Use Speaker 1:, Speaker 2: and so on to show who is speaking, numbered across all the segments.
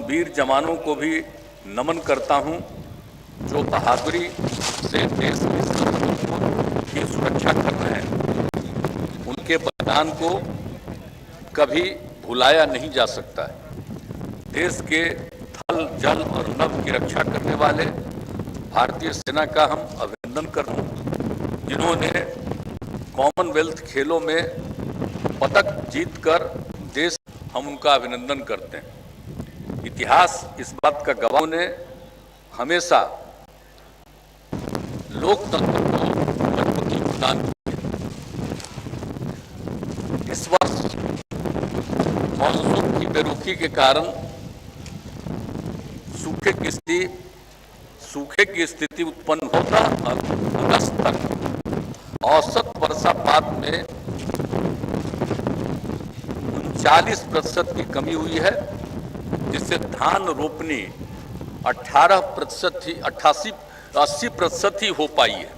Speaker 1: वीर जवानों को भी नमन करता हूं, जो बहादुरी से देश की सरहदों की सुरक्षा कर रहे हैं। उनके बलिदान को कभी भुलाया नहीं जा सकता है। देश के थल, जल और नभ की रक्षा करने वाले भारतीय सेना का हम अभिनंदन करते हैं, जिन्होंने कॉमनवेल्थ खेलों में पदक जीतकर देश, हम उनका अभिनंदन करते हैं। इतिहास इस बात का गवाह ने हमेशा लोकतंत्र को मजबूती प्रदान की। इस वर्ष मानसून की बेरुखी के कारण सूखे की स्थिति उत्पन्न होता। अगस्त तक औसत वर्षापात में 39% की कमी हुई है, जिससे धान रोपनी 80% ही हो पाई है।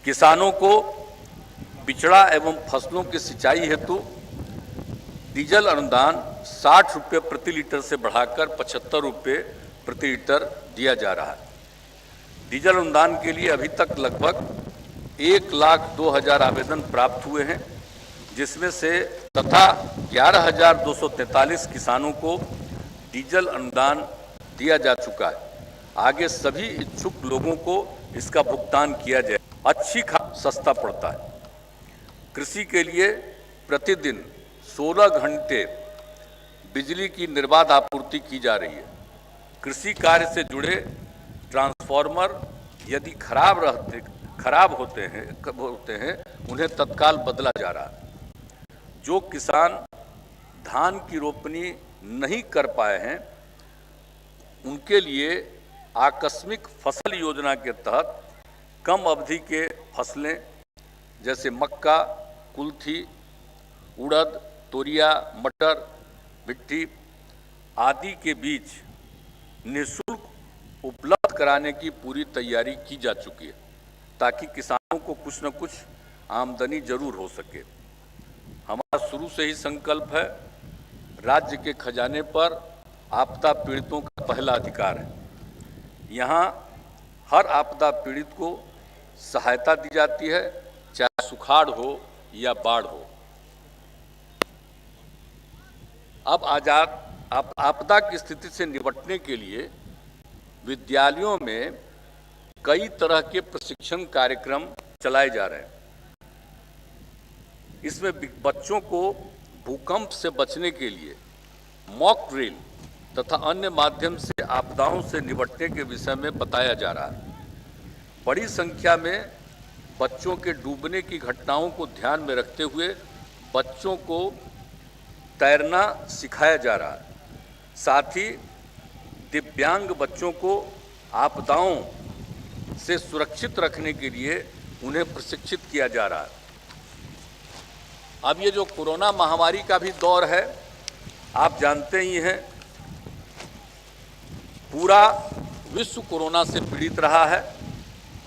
Speaker 1: किसानों को बिचड़ा एवं फसलों की सिंचाई हेतु डीजल अनुदान 60 रुपये प्रति लीटर से बढ़ाकर 75 रुपये प्रति लीटर दिया जा रहा है। डीजल अनुदान के लिए अभी तक लगभग 1,02,000 आवेदन प्राप्त हुए हैं, जिसमें से तथा 11,243 किसानों को डीजल अनुदान दिया जा चुका है। आगे सभी इच्छुक लोगों को इसका भुगतान किया जाए। अच्छी खाद सस्ता पड़ता है। कृषि के लिए प्रतिदिन 16 घंटे बिजली की निर्बाध आपूर्ति की जा रही है। कृषि कार्य से जुड़े ट्रांसफार्मर यदि खराब होते हैं उन्हें तत्काल बदला जा रहा है। जो किसान धान की रोपनी नहीं कर पाए हैं, उनके लिए आकस्मिक फसल योजना के तहत कम अवधि के फसलें जैसे मक्का, कुल्थी, उड़द, तोरिया, मटर, भिट्टी आदि के बीज निःशुल्क उपलब्ध कराने की पूरी तैयारी की जा चुकी है, ताकि किसानों को कुछ न कुछ आमदनी जरूर हो सके। हमारा शुरू से ही संकल्प है, राज्य के खजाने पर आपदा पीड़ितों का पहला अधिकार है। यहाँ हर आपदा पीड़ित को सहायता दी जाती है, चाहे सुखाड़ हो या बाढ़ हो। अब आपदा की स्थिति से निपटने के लिए विद्यालयों में कई तरह के प्रशिक्षण कार्यक्रम चलाए जा रहे हैं। इसमें बच्चों को भूकंप से बचने के लिए मॉक ड्रिल तथा अन्य माध्यम से आपदाओं से निपटने के विषय में बताया जा रहा है। बड़ी संख्या में बच्चों के डूबने की घटनाओं को ध्यान में रखते हुए बच्चों को तैरना सिखाया जा रहा है। साथ ही दिव्यांग बच्चों को आपदाओं से सुरक्षित रखने के लिए उन्हें प्रशिक्षित किया जा रहा है। अब ये जो कोरोना महामारी का भी दौर है, आप जानते ही हैं, पूरा विश्व कोरोना से पीड़ित रहा है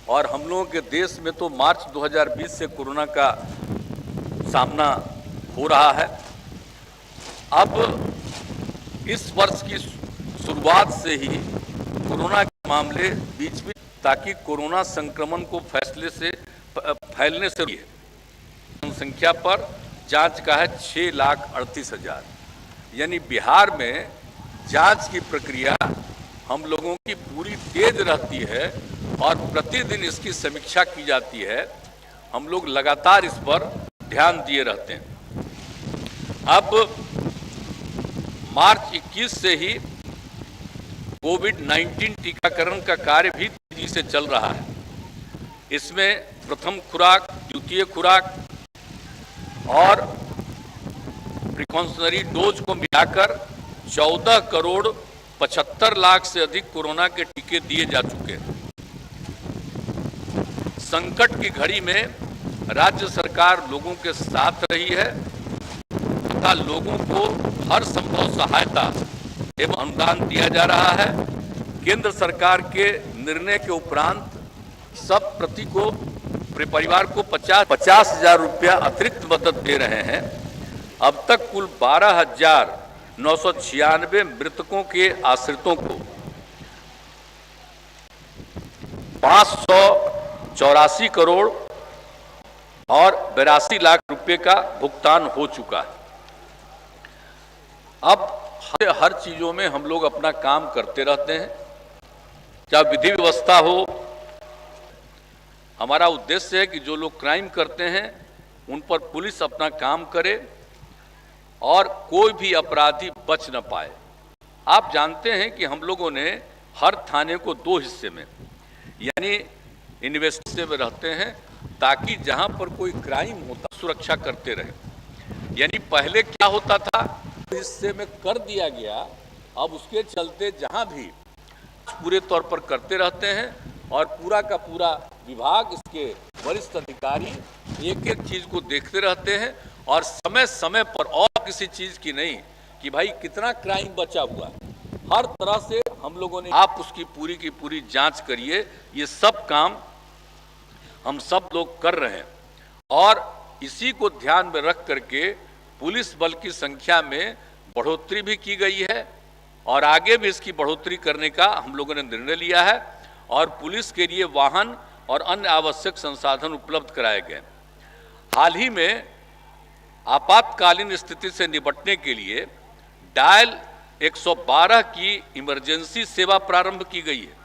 Speaker 1: और हम लोगों के देश में तो मार्च 2020 से कोरोना का सामना हो रहा है। अब इस वर्ष की शुरुआत से ही कोरोना के मामले बीच में, ताकि कोरोना संक्रमण को फैलने से जनसंख्या पर जांच का है 6,38,000। यानी बिहार में जांच की प्रक्रिया हम लोगों की पूरी तेज रहती है और प्रतिदिन इसकी समीक्षा की जाती है। हम लोग लगातार इस पर ध्यान दिए रहते हैं। अब मार्च 21 से ही कोविड-19 टीकाकरण का कार्य भी तेजी से चल रहा है। इसमें प्रथम खुराक, द्वितीय खुराक और प्रिकॉशनरी डोज को मिलाकर 14 करोड़ 75 लाख से अधिक कोरोना के टीके दिए जा चुके हैं। संकट की घड़ी में राज्य सरकार लोगों के साथ रही है तथा लोगों को हर संभव सहायता एवं अनुदान दिया जा रहा है। केंद्र सरकार के निर्णय के उपरांत सब प्रति को परिवार को 50,000 रुपया अतिरिक्त मदद दे रहे हैं। अब तक कुल 12,000 996 मृतकों के आश्रितों को 584 करोड़ और 82 लाख रुपए का भुगतान हो चुका है। अब हर चीजों में हम लोग अपना काम करते रहते हैं, चाहे विधि व्यवस्था हो। हमारा उद्देश्य है कि जो लोग क्राइम करते हैं उन पर पुलिस अपना काम करे और कोई भी अपराधी बच न पाए। आप जानते हैं कि हम लोगों ने हर थाने को 2 हिस्से में यानी इन्वेस्टिगेशन में रहते हैं, ताकि जहां पर कोई क्राइम होता सुरक्षा करते रहे। यानी पहले क्या होता था, हिस्से में कर दिया गया, अब उसके चलते जहां भी पूरे तौर पर करते रहते हैं और पूरा का पूरा विभाग, इसके वरिष्ठ अधिकारी एक एक चीज को देखते रहते हैं और समय समय पर, और किसी चीज की नहीं कि भाई कितना क्राइम बचा हुआ है, हर तरह से हम लोगों ने आप उसकी पूरी की पूरी जांच करिए। ये सब काम हम सब लोग कर रहे हैं और इसी को ध्यान में रख करके पुलिस बल की संख्या में बढ़ोतरी भी की गई है और आगे भी इसकी बढ़ोतरी करने का हम लोगों ने निर्णय लिया है और पुलिस के लिए वाहन और अन्य आवश्यक संसाधन उपलब्ध कराए गए। हाल ही में आपातकालीन स्थिति से निपटने के लिए डायल 112 की इमरजेंसी सेवा प्रारंभ की गई है।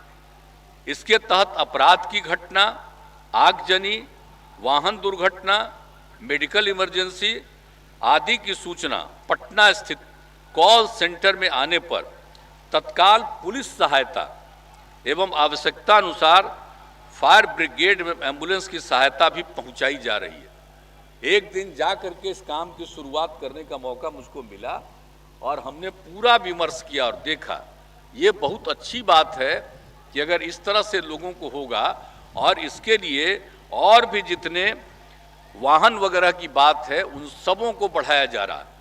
Speaker 1: इसके तहत अपराध की घटना, आगजनी, वाहन दुर्घटना, मेडिकल इमरजेंसी आदि की सूचना पटना स्थित कॉल सेंटर में आने पर तत्काल पुलिस सहायता एवं आवश्यकता अनुसार फायर ब्रिगेड में एम्बुलेंस की सहायता भी पहुंचाई जा रही है। एक दिन जा करके इस काम की शुरुआत करने का मौका मुझको मिला और हमने पूरा विमर्श किया और देखा, ये बहुत अच्छी बात है कि अगर इस तरह से लोगों को होगा और इसके लिए और भी जितने वाहन वगैरह की बात है उन सबों को बढ़ाया जा रहा है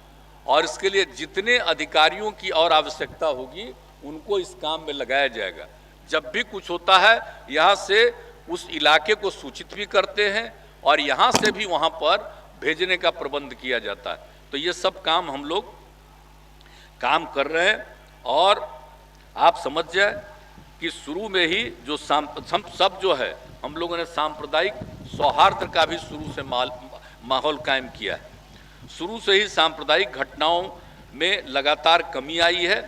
Speaker 1: और इसके लिए जितने अधिकारियों की और आवश्यकता होगी उनको इस काम में लगाया जाएगा। जब भी कुछ होता है यहाँ से उस इलाके को सूचित भी करते हैं और यहाँ से भी वहाँ पर भेजने का प्रबंध किया जाता है। तो ये सब काम हम लोग काम कर रहे हैं और आप समझ जाए कि शुरू में ही जो सब जो है हम लोगों ने सांप्रदायिक सौहार्द का भी शुरू से माहौल कायम किया है। शुरू से ही सांप्रदायिक घटनाओं में लगातार कमी आई है।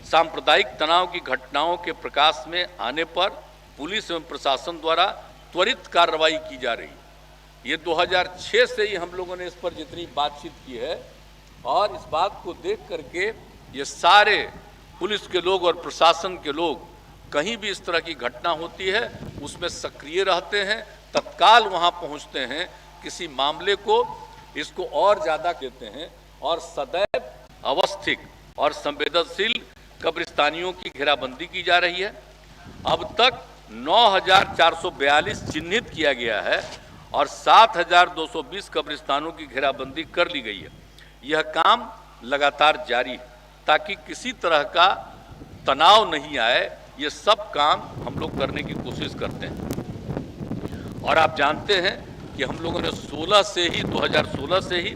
Speaker 1: सांप्रदायिक तनाव की घटनाओं के प्रकाश में आने पर पुलिस एवं प्रशासन द्वारा त्वरित कार्रवाई की जा रही है। ये 2006 से ही हम लोगों ने इस पर जितनी बातचीत की है और इस बात को देख करके ये सारे पुलिस के लोग और प्रशासन के लोग कहीं भी इस तरह की घटना होती है उसमें सक्रिय रहते हैं, तत्काल वहां पहुंचते हैं, किसी मामले को इसको और ज़्यादा देते हैं और सदैव अवस्थित और संवेदनशील कब्रिस्तानियों की घेराबंदी की जा रही है। अब तक 9,442 चिन्हित किया गया है और 7,220 कब्रिस्तानों की घेराबंदी कर ली गई है। यह काम लगातार जारी है ताकि किसी तरह का तनाव नहीं आए। ये सब काम हम लोग करने की कोशिश करते हैं और आप जानते हैं कि हम लोगों ने 2016 से ही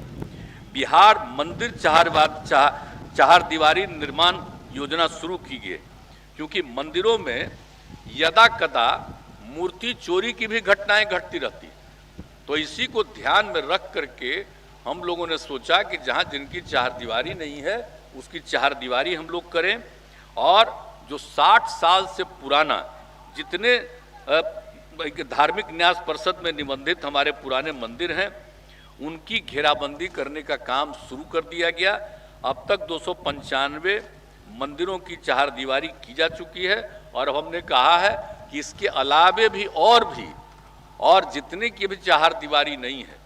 Speaker 1: बिहार मंदिर चार दीवारी निर्माण योजना शुरू की गई, क्योंकि मंदिरों में यदा कदा मूर्ति चोरी की भी घटनाएं घटती रहती। तो इसी को ध्यान में रख करके हम लोगों ने सोचा कि जहां जिनकी चारदीवारी नहीं है उसकी चारदीवारी हम लोग करें और जो 60 साल से पुराना जितने धार्मिक न्यास परिषद में निबंधित हमारे पुराने मंदिर हैं उनकी घेराबंदी करने का काम शुरू कर दिया गया। अब तक 295 मंदिरों की चारदीवारी की जा चुकी है और अब हमने कहा है कि इसके अलावे भी और जितने की भी चारदीवारी नहीं है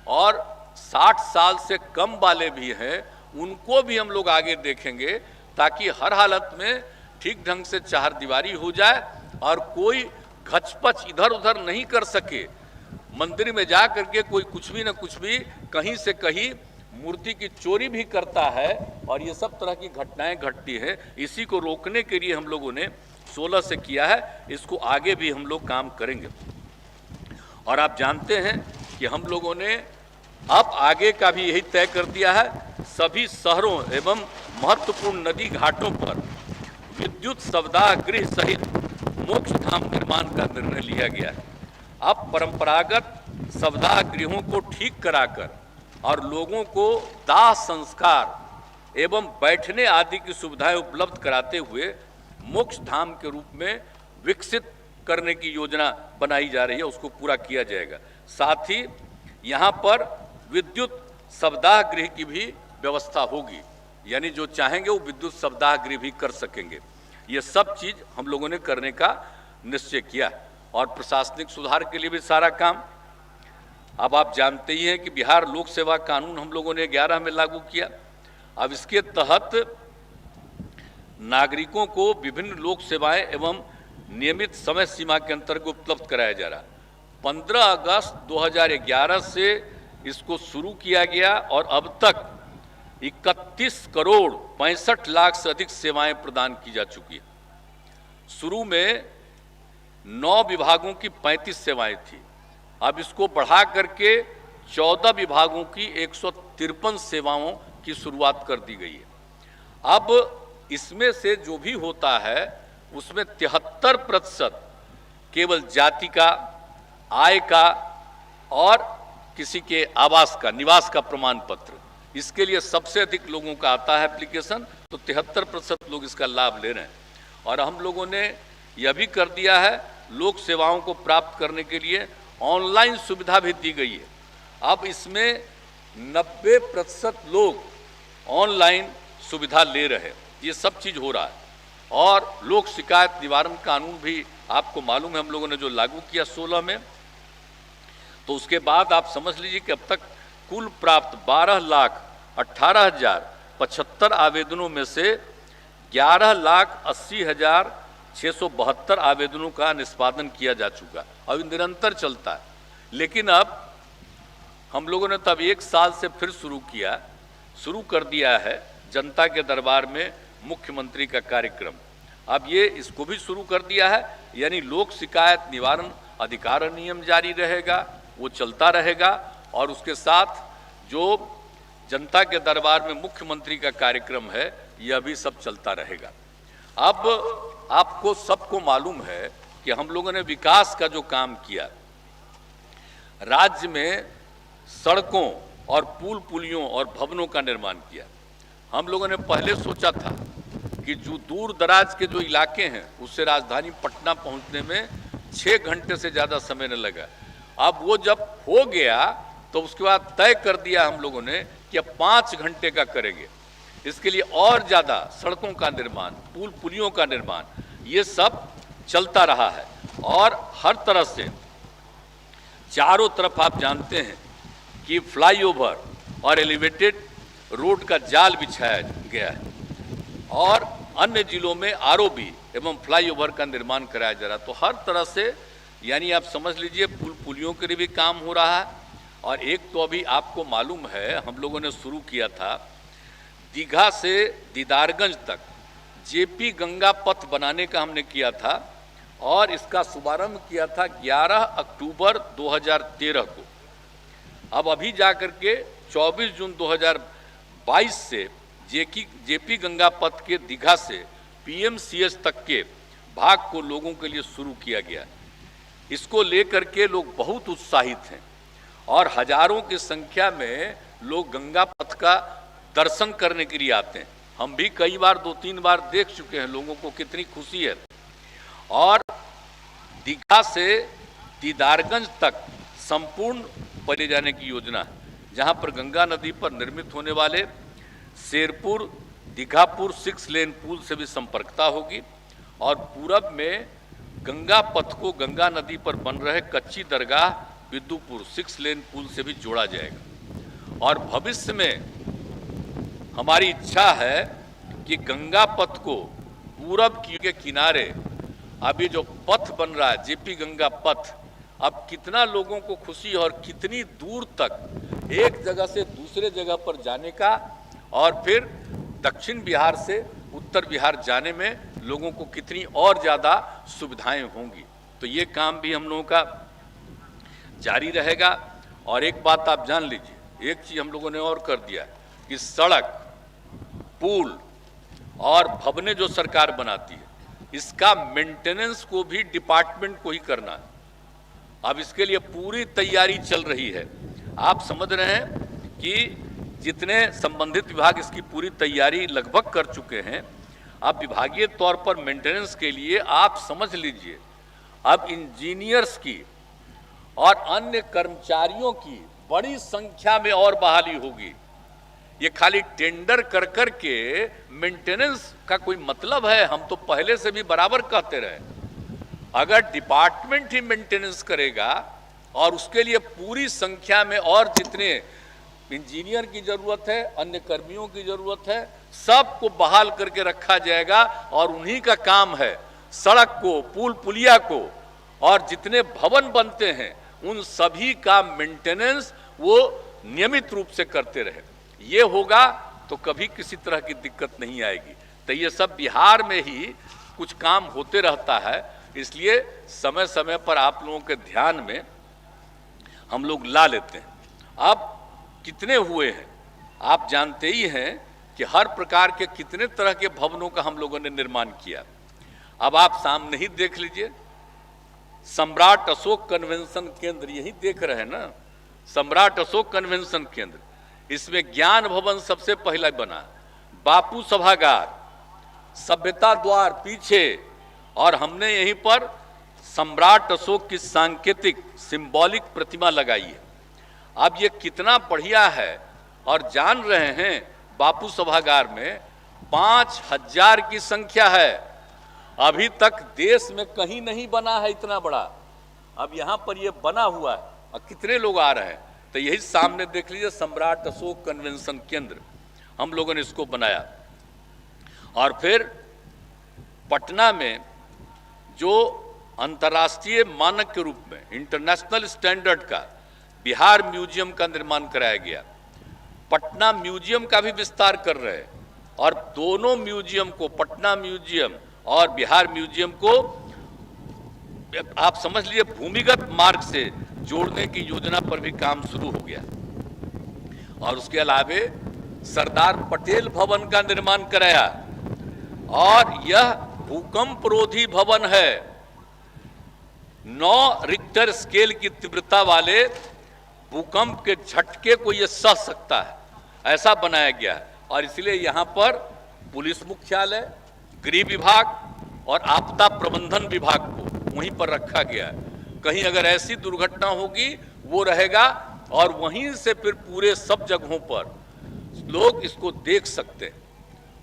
Speaker 1: और 60 साल से कम वाले भी हैं उनको भी हम लोग आगे देखेंगे ताकि हर हालत में ठीक ढंग से चारदीवारी हो जाए और कोई घचपच इधर उधर नहीं कर सके। मंदिर में जा करके कोई कुछ भी न कुछ भी कहीं से कहीं मूर्ति की चोरी भी करता है और ये सब तरह की घटनाएं घटती हैं। इसी को रोकने के लिए हम लोगों ने 16 से किया है, इसको आगे भी हम लोग काम करेंगे। और आप जानते हैं कि हम लोगों ने अब आगे का भी यही तय कर दिया है, सभी शहरों एवं महत्वपूर्ण नदी घाटों पर विद्युत शवदाह गृह सहित मोक्ष धाम निर्माण का निर्णय लिया गया है। अब परंपरागत शवदाह गृहों को ठीक कराकर और लोगों को दाह संस्कार एवं बैठने आदि की सुविधाएं उपलब्ध कराते हुए मोक्ष धाम के रूप में विकसित करने की योजना बनाई जा रही है, उसको पूरा किया जाएगा। साथ ही यहाँ पर विद्युत शवदाह गृह की भी व्यवस्था होगी, यानी जो चाहेंगे वो विद्युत शवदाह गृह भी कर सकेंगे। ये सब चीज हम लोगों ने करने का निश्चय किया और प्रशासनिक सुधार के लिए भी सारा काम। अब आप जानते ही हैं कि बिहार लोक सेवा कानून हम लोगों ने 11 में लागू किया। अब इसके तहत नागरिकों को विभिन्न लोक सेवाएं एवं नियमित समय सीमा के अंतर्गत उपलब्ध कराया जा रहा। 15 अगस्त 2011 से इसको शुरू किया गया और अब तक 31 करोड़ 65 लाख से अधिक सेवाएं प्रदान की जा चुकी है। शुरू में 9 विभागों की 35 सेवाएं थी, अब इसको बढ़ा करके 14 विभागों की 153 सेवाओं की शुरुआत कर दी गई है। अब इसमें से जो भी होता है उसमें 73% केवल जाति का, आय का और किसी के आवास का, निवास का प्रमाण पत्र, इसके लिए सबसे अधिक लोगों का आता है एप्लीकेशन, तो 73% लोग इसका लाभ ले रहे हैं। और हम लोगों ने यह भी कर दिया है, लोक सेवाओं को प्राप्त करने के लिए ऑनलाइन सुविधा भी दी गई है। अब इसमें 90% लोग ऑनलाइन सुविधा ले रहे हैं, ये सब चीज़ हो रहा है। और लोक शिकायत निवारण कानून भी आपको मालूम है हम लोगों ने जो लागू किया 16 में, तो उसके बाद आप समझ लीजिए कि अब तक कुल प्राप्त 12,18,075 आवेदनों में से 11,80,672 आवेदनों का निष्पादन किया जा चुका और निरंतर चलता है। लेकिन अब हम लोगों ने तब 1 साल से फिर शुरू कर दिया है जनता के दरबार में मुख्यमंत्री का कार्यक्रम। अब ये इसको भी शुरू कर दिया है, यानी लोक शिकायत निवारण अधिनियम जारी रहेगा, वो चलता रहेगा और उसके साथ जो जनता के दरबार में मुख्यमंत्री का कार्यक्रम है यह भी सब चलता रहेगा। अब आपको सबको मालूम है कि हम लोगों ने विकास का जो काम किया, राज्य में सड़कों और पुल पुलियों और भवनों का निर्माण किया। हम लोगों ने पहले सोचा था कि जो दूर दराज के जो इलाके हैं उससे राजधानी पटना पहुंचने में 6 घंटे से ज़्यादा समय न लगा। अब वो जब हो गया तो उसके बाद तय कर दिया हम लोगों ने कि अब 5 घंटे का करेंगे। इसके लिए और ज़्यादा सड़कों का निर्माण, पुल पुलियों का निर्माण, ये सब चलता रहा है। और हर तरह से चारों तरफ आप जानते हैं कि फ्लाईओवर और एलिवेटेड रोड का जाल बिछाया गया है और अन्य जिलों में आरओबी एवं फ्लाईओवर का निर्माण कराया जा रहा है। तो हर तरह से यानी आप समझ लीजिए पुल पुलियों के लिए भी काम हो रहा है। और एक तो अभी आपको मालूम है हम लोगों ने शुरू किया था दीघा से दीदारगंज तक जेपी गंगा पथ बनाने का हमने किया था और इसका शुभारंभ किया था 11 अक्टूबर 2013 को। अब अभी जाकर के 24 जून 2022 से जेपी गंगा पथ के दीघा से पीएमसीएच तक के भाग को लोगों के लिए शुरू किया गया। इसको लेकर के लोग बहुत उत्साहित हैं और हजारों की संख्या में लोग गंगा पथ का दर्शन करने के लिए आते हैं। हम भी कई बार 2-3 बार देख चुके हैं, लोगों को कितनी खुशी है। और दीघा से दीदारगंज तक संपूर्ण ले जाने की योजना है, जहां पर गंगा नदी पर निर्मित होने वाले शेरपुर दीघापुर 6 लेन पुल से भी संपर्कता होगी और पूरब में गंगा पथ को गंगा नदी पर बन रहे कच्ची दरगाह बिद्दुपुर 6 लेन पुल से भी जोड़ा जाएगा। और भविष्य में हमारी इच्छा है कि गंगा पथ को पूरब के किनारे अभी जो पथ बन रहा है जेपी गंगा पथ, अब कितना लोगों को खुशी और कितनी दूर तक एक जगह से दूसरे जगह पर जाने का और फिर दक्षिण बिहार से उत्तर बिहार जाने में लोगों को कितनी और ज़्यादा सुविधाएं होंगी। तो ये काम भी हम लोगों का जारी रहेगा। और एक बात आप जान लीजिए एक चीज हम लोगों ने और कर दिया कि सड़क, पुल और भवनें जो सरकार बनाती है, इसका मेंटेनेंस को भी डिपार्टमेंट को ही करना है। अब इसके लिए पूरी तैयारी चल रही है। आप समझ रहे हैं कि जितने संबंधित विभाग इसकी पूरी तैयारी लगभग कर चुके हैं। अब विभागीय तौर पर मेंटेनेंस के लिए आप समझ लीजिए, अब इंजीनियर्स की और अन्य कर्मचारियों की बड़ी संख्या में और बहाली होगी। ये खाली टेंडर कर कर के मेंटेनेंस का कोई मतलब है? हम तो पहले से भी बराबर कहते रहे, अगर डिपार्टमेंट ही मेंटेनेंस करेगा और उसके लिए पूरी संख्या में और जितने इंजीनियर की जरूरत है, अन्य कर्मियों की जरूरत है, सबको बहाल करके रखा जाएगा और उन्हीं का काम है सड़क को, पुल पुलिया को और जितने भवन बनते हैं उन सभी का मेंटेनेंस वो नियमित रूप से करते रहे। ये होगा तो कभी किसी तरह की दिक्कत नहीं आएगी। तो ये सब बिहार में ही कुछ काम होते रहता है, इसलिए समय समय पर आप लोगों के ध्यान में हम लोग ला लेते हैं। अब कितने हुए हैं आप जानते ही हैं कि हर प्रकार के कितने तरह के भवनों का हम लोगों ने निर्माण किया। अब आप सामने ही देख लीजिए, सम्राट अशोक कन्वेंशन केंद्र, यही देख रहे हैं ना, सम्राट अशोक कन्वेंशन केंद्र, इसमें ज्ञान भवन सबसे पहला बना, बापू सभागार, सभ्यता द्वार पीछे, और हमने यहीं पर सम्राट अशोक की सांकेतिक सिंबॉलिक प्रतिमा लगाई है। अब ये कितना बढ़िया है, और जान रहे हैं बापू सभागार में 5000 की संख्या है। अभी तक देश में कहीं नहीं बना है इतना बड़ा, अब यहाँ पर ये बना हुआ है और कितने लोग आ रहे हैं। तो यही सामने देख लीजिए, सम्राट अशोक कन्वेंशन केंद्र हम लोगों ने इसको बनाया। और फिर पटना में जो अंतर्राष्ट्रीय मानक के रूप में इंटरनेशनल स्टैंडर्ड का बिहार म्यूजियम का निर्माण कराया गया। पटना म्यूजियम का भी विस्तार कर रहे हैं और दोनों म्यूजियम को, पटना म्यूजियम और बिहार म्यूजियम को, आप समझ लीजिए भूमिगत मार्ग से जोड़ने की योजना पर भी काम शुरू हो गया। और उसके अलावे सरदार पटेल भवन का निर्माण कराया, और यह भूकंप रोधी भवन है। 9 रिक्टर स्केल की तीव्रता वाले भूकंप के झटके को यह सह सकता है, ऐसा बनाया गया है। और इसलिए यहाँ पर पुलिस मुख्यालय, गृह विभाग और आपदा प्रबंधन विभाग को वहीं पर रखा गया है। कहीं अगर ऐसी दुर्घटना होगी वो रहेगा, और वहीं से फिर पूरे सब जगहों पर लोग इसको देख सकते हैं।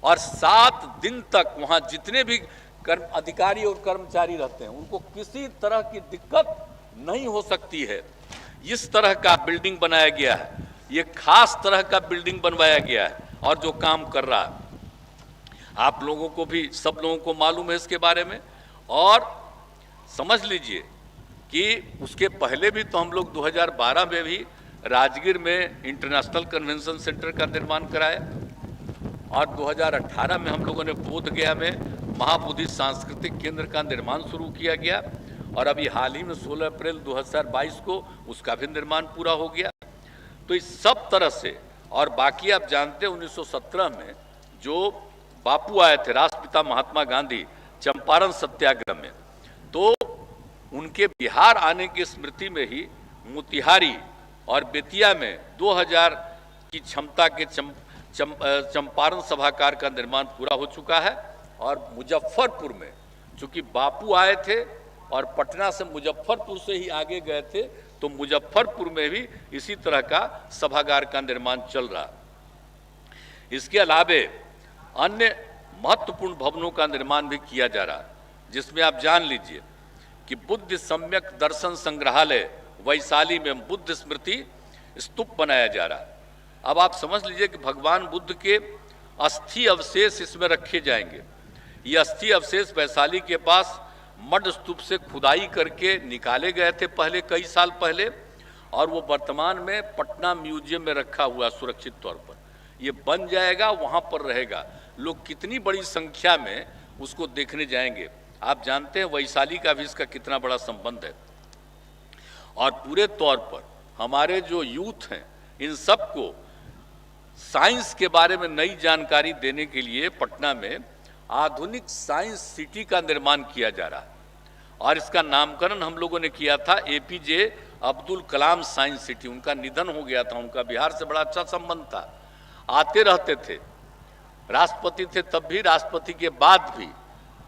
Speaker 1: और 7 दिन तक वहाँ जितने भी अधिकारी और कर्मचारी रहते हैं उनको किसी तरह की दिक्कत नहीं हो सकती है। इस तरह का बिल्डिंग बनाया गया है, ये खास तरह का बिल्डिंग बनवाया गया है, और जो काम कर रहा है आप लोगों को भी, सब लोगों को मालूम है इसके बारे में। और समझ लीजिए कि उसके पहले भी तो हम लोग 2012 में भी राजगीर में इंटरनेशनल कन्वेंशन सेंटर का निर्माण कराया, और 2018 में हम लोगों ने बोधगया में महाबोधि सांस्कृतिक केंद्र का निर्माण शुरू किया गया, और अभी हाल ही में 16 अप्रैल 2022 को उसका भी निर्माण पूरा हो गया। तो इस सब तरह से, और बाकी आप जानते हैं 1917 में जो बापू आए थे, राष्ट्रपिता महात्मा गांधी, चंपारण सत्याग्रह में, तो उनके बिहार आने की स्मृति में ही मोतिहारी और बेतिया में 2000 की क्षमता के चंपारण सभागार का निर्माण पूरा हो चुका है। और मुजफ्फरपुर में, चूंकि बापू आए थे और पटना से मुजफ्फरपुर से ही आगे गए थे, तो मुजफ्फरपुर में भी इसी तरह का सभागार का निर्माण चल रहा। इसके अलावे अन्य महत्वपूर्ण भवनों का निर्माण भी किया जा रहा है, जिसमें आप जान लीजिए कि बुद्ध सम्यक दर्शन संग्रहालय वैशाली में बुद्ध स्मृति स्तूप बनाया जा रहा है। अब आप समझ लीजिए कि भगवान बुद्ध के अस्थि अवशेष इसमें रखे जाएंगे। ये अस्थि अवशेष वैशाली के पास मड स्तूप से खुदाई करके निकाले गए थे पहले, कई साल पहले, और वो वर्तमान में पटना म्यूजियम में रखा हुआ सुरक्षित तौर पर। ये बन जाएगा, वहाँ पर रहेगा। लोग कितनी बड़ी संख्या में उसको देखने जाएंगे। आप जानते हैं वैशाली का भी इसका कितना बड़ा संबंध है। और पूरे तौर पर हमारे जो यूथ हैं, इन सबको साइंस के बारे में नई जानकारी देने के लिए पटना में आधुनिक साइंस सिटी का निर्माण किया जा रहा है और इसका नामकरण हम लोगों ने किया था APJ Abdul Kalam science city. उनका निधन हो गया था, उनका बिहार से बड़ा अच्छा संबंध था, आते रहते थे, राष्ट्रपति थे तब भी, राष्ट्रपति के बाद भी।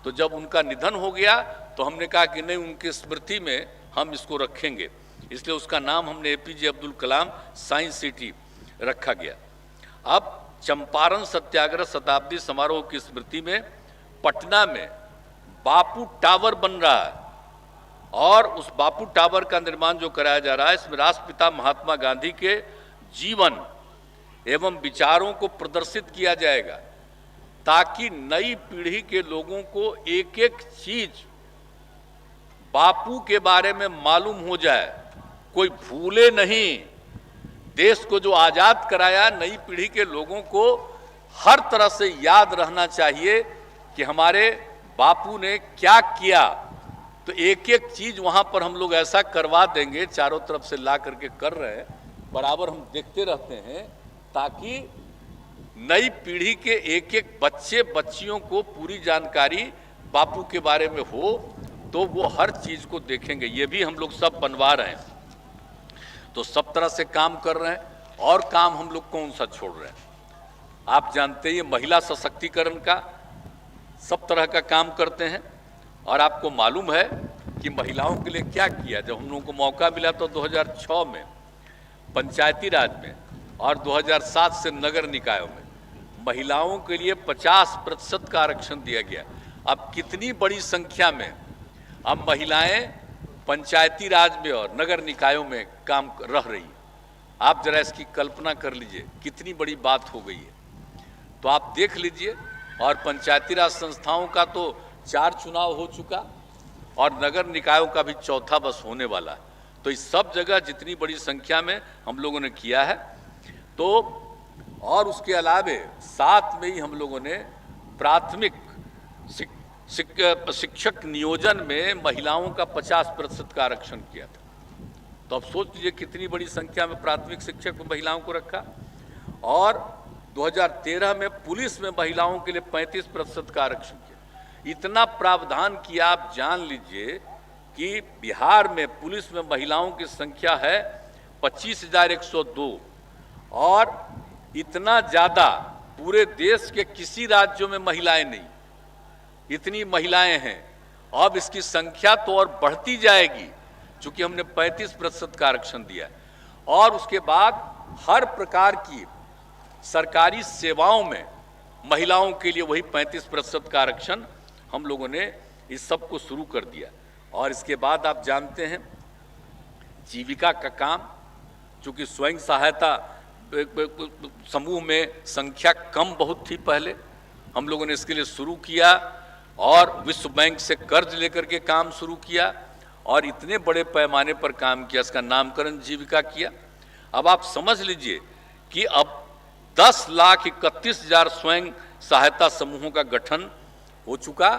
Speaker 1: तो जब उनका निधन हो गया तो हमने कहा कि नहीं, उनकी स्मृति में हम इसको रखेंगे, इसलिए उसका नाम हमने APJ Abdul Kalam science city रखा गया। अब चंपारण सत्याग्रह शताब्दी समारोह की स्मृति में पटना में बापू टावर बन रहा है और उस बापू टावर का निर्माण जो कराया जा रहा है, इसमें राष्ट्रपिता महात्मा गांधी के जीवन एवं विचारों को प्रदर्शित किया जाएगा ताकि नई पीढ़ी के लोगों को एक एक चीज बापू के बारे में मालूम हो जाए, कोई भूले नहीं। देश को जो आजाद कराया, नई पीढ़ी के लोगों को हर तरह से याद रहना चाहिए कि हमारे बापू ने क्या किया। तो एक एक चीज वहां पर हम लोग ऐसा करवा देंगे, चारों तरफ से ला करके कर रहे हैं, बराबर हम देखते रहते हैं, ताकि नई पीढ़ी के एक एक बच्चे बच्चियों को पूरी जानकारी बापू के बारे में हो, तो वो हर चीज को देखेंगे। ये भी हम लोग सब बनवा रहे हैं, तो सब तरह से काम कर रहे हैं। और काम हम लोग कौन सा छोड़ रहे हैं? आप जानते हैं महिला सशक्तिकरण का सब तरह का काम करते हैं और आपको मालूम है कि महिलाओं के लिए क्या किया। जब हम लोगों को मौका मिला तो 2006 में पंचायती राज में और 2007 से नगर निकायों में महिलाओं के लिए 50% का आरक्षण दिया गया। अब कितनी बड़ी संख्या में अब महिलाएं पंचायती राज में और नगर निकायों में काम रह रही है। आप जरा इसकी कल्पना कर लीजिए, कितनी बड़ी बात हो गई है। तो आप देख लीजिए, और पंचायती राज संस्थाओं का तो 4 चुनाव हो चुका और नगर निकायों का भी चौथा बस होने वाला है। तो इस सब जगह जितनी बड़ी संख्या में हम लोगों ने किया है, तो और उसके अलावे साथ में ही हम लोगों ने प्राथमिक शिक्षक नियोजन में महिलाओं का 50% का आरक्षण किया था। तो अब सोच लीजिए कितनी बड़ी संख्या में प्राथमिक शिक्षक में महिलाओं को रखा। और 2013 में पुलिस में महिलाओं के लिए 35% का आरक्षण किया। इतना प्रावधान किया, आप जान लीजिए कि बिहार में पुलिस में महिलाओं की संख्या है 25,102 और इतना ज़्यादा पूरे देश के किसी राज्यों में महिलाएं नहीं, इतनी महिलाएं हैं। अब इसकी संख्या तो और बढ़ती जाएगी, चूंकि हमने 35% का आरक्षण दिया है। और उसके बाद हर प्रकार की सरकारी सेवाओं में महिलाओं के लिए वही 35% का आरक्षण हम लोगों ने इस सब को शुरू कर दिया। और इसके बाद आप जानते हैं जीविका का काम, चूंकि स्वयं सहायता समूह में संख्या कम बहुत थी पहले, हम लोगों ने इसके लिए शुरू किया और विश्व बैंक से कर्ज लेकर के काम शुरू किया और इतने बड़े पैमाने पर काम किया, इसका नामकरण जीविका किया। अब आप समझ लीजिए कि अब 10,31,000 स्वयं सहायता समूहों का गठन हो चुका।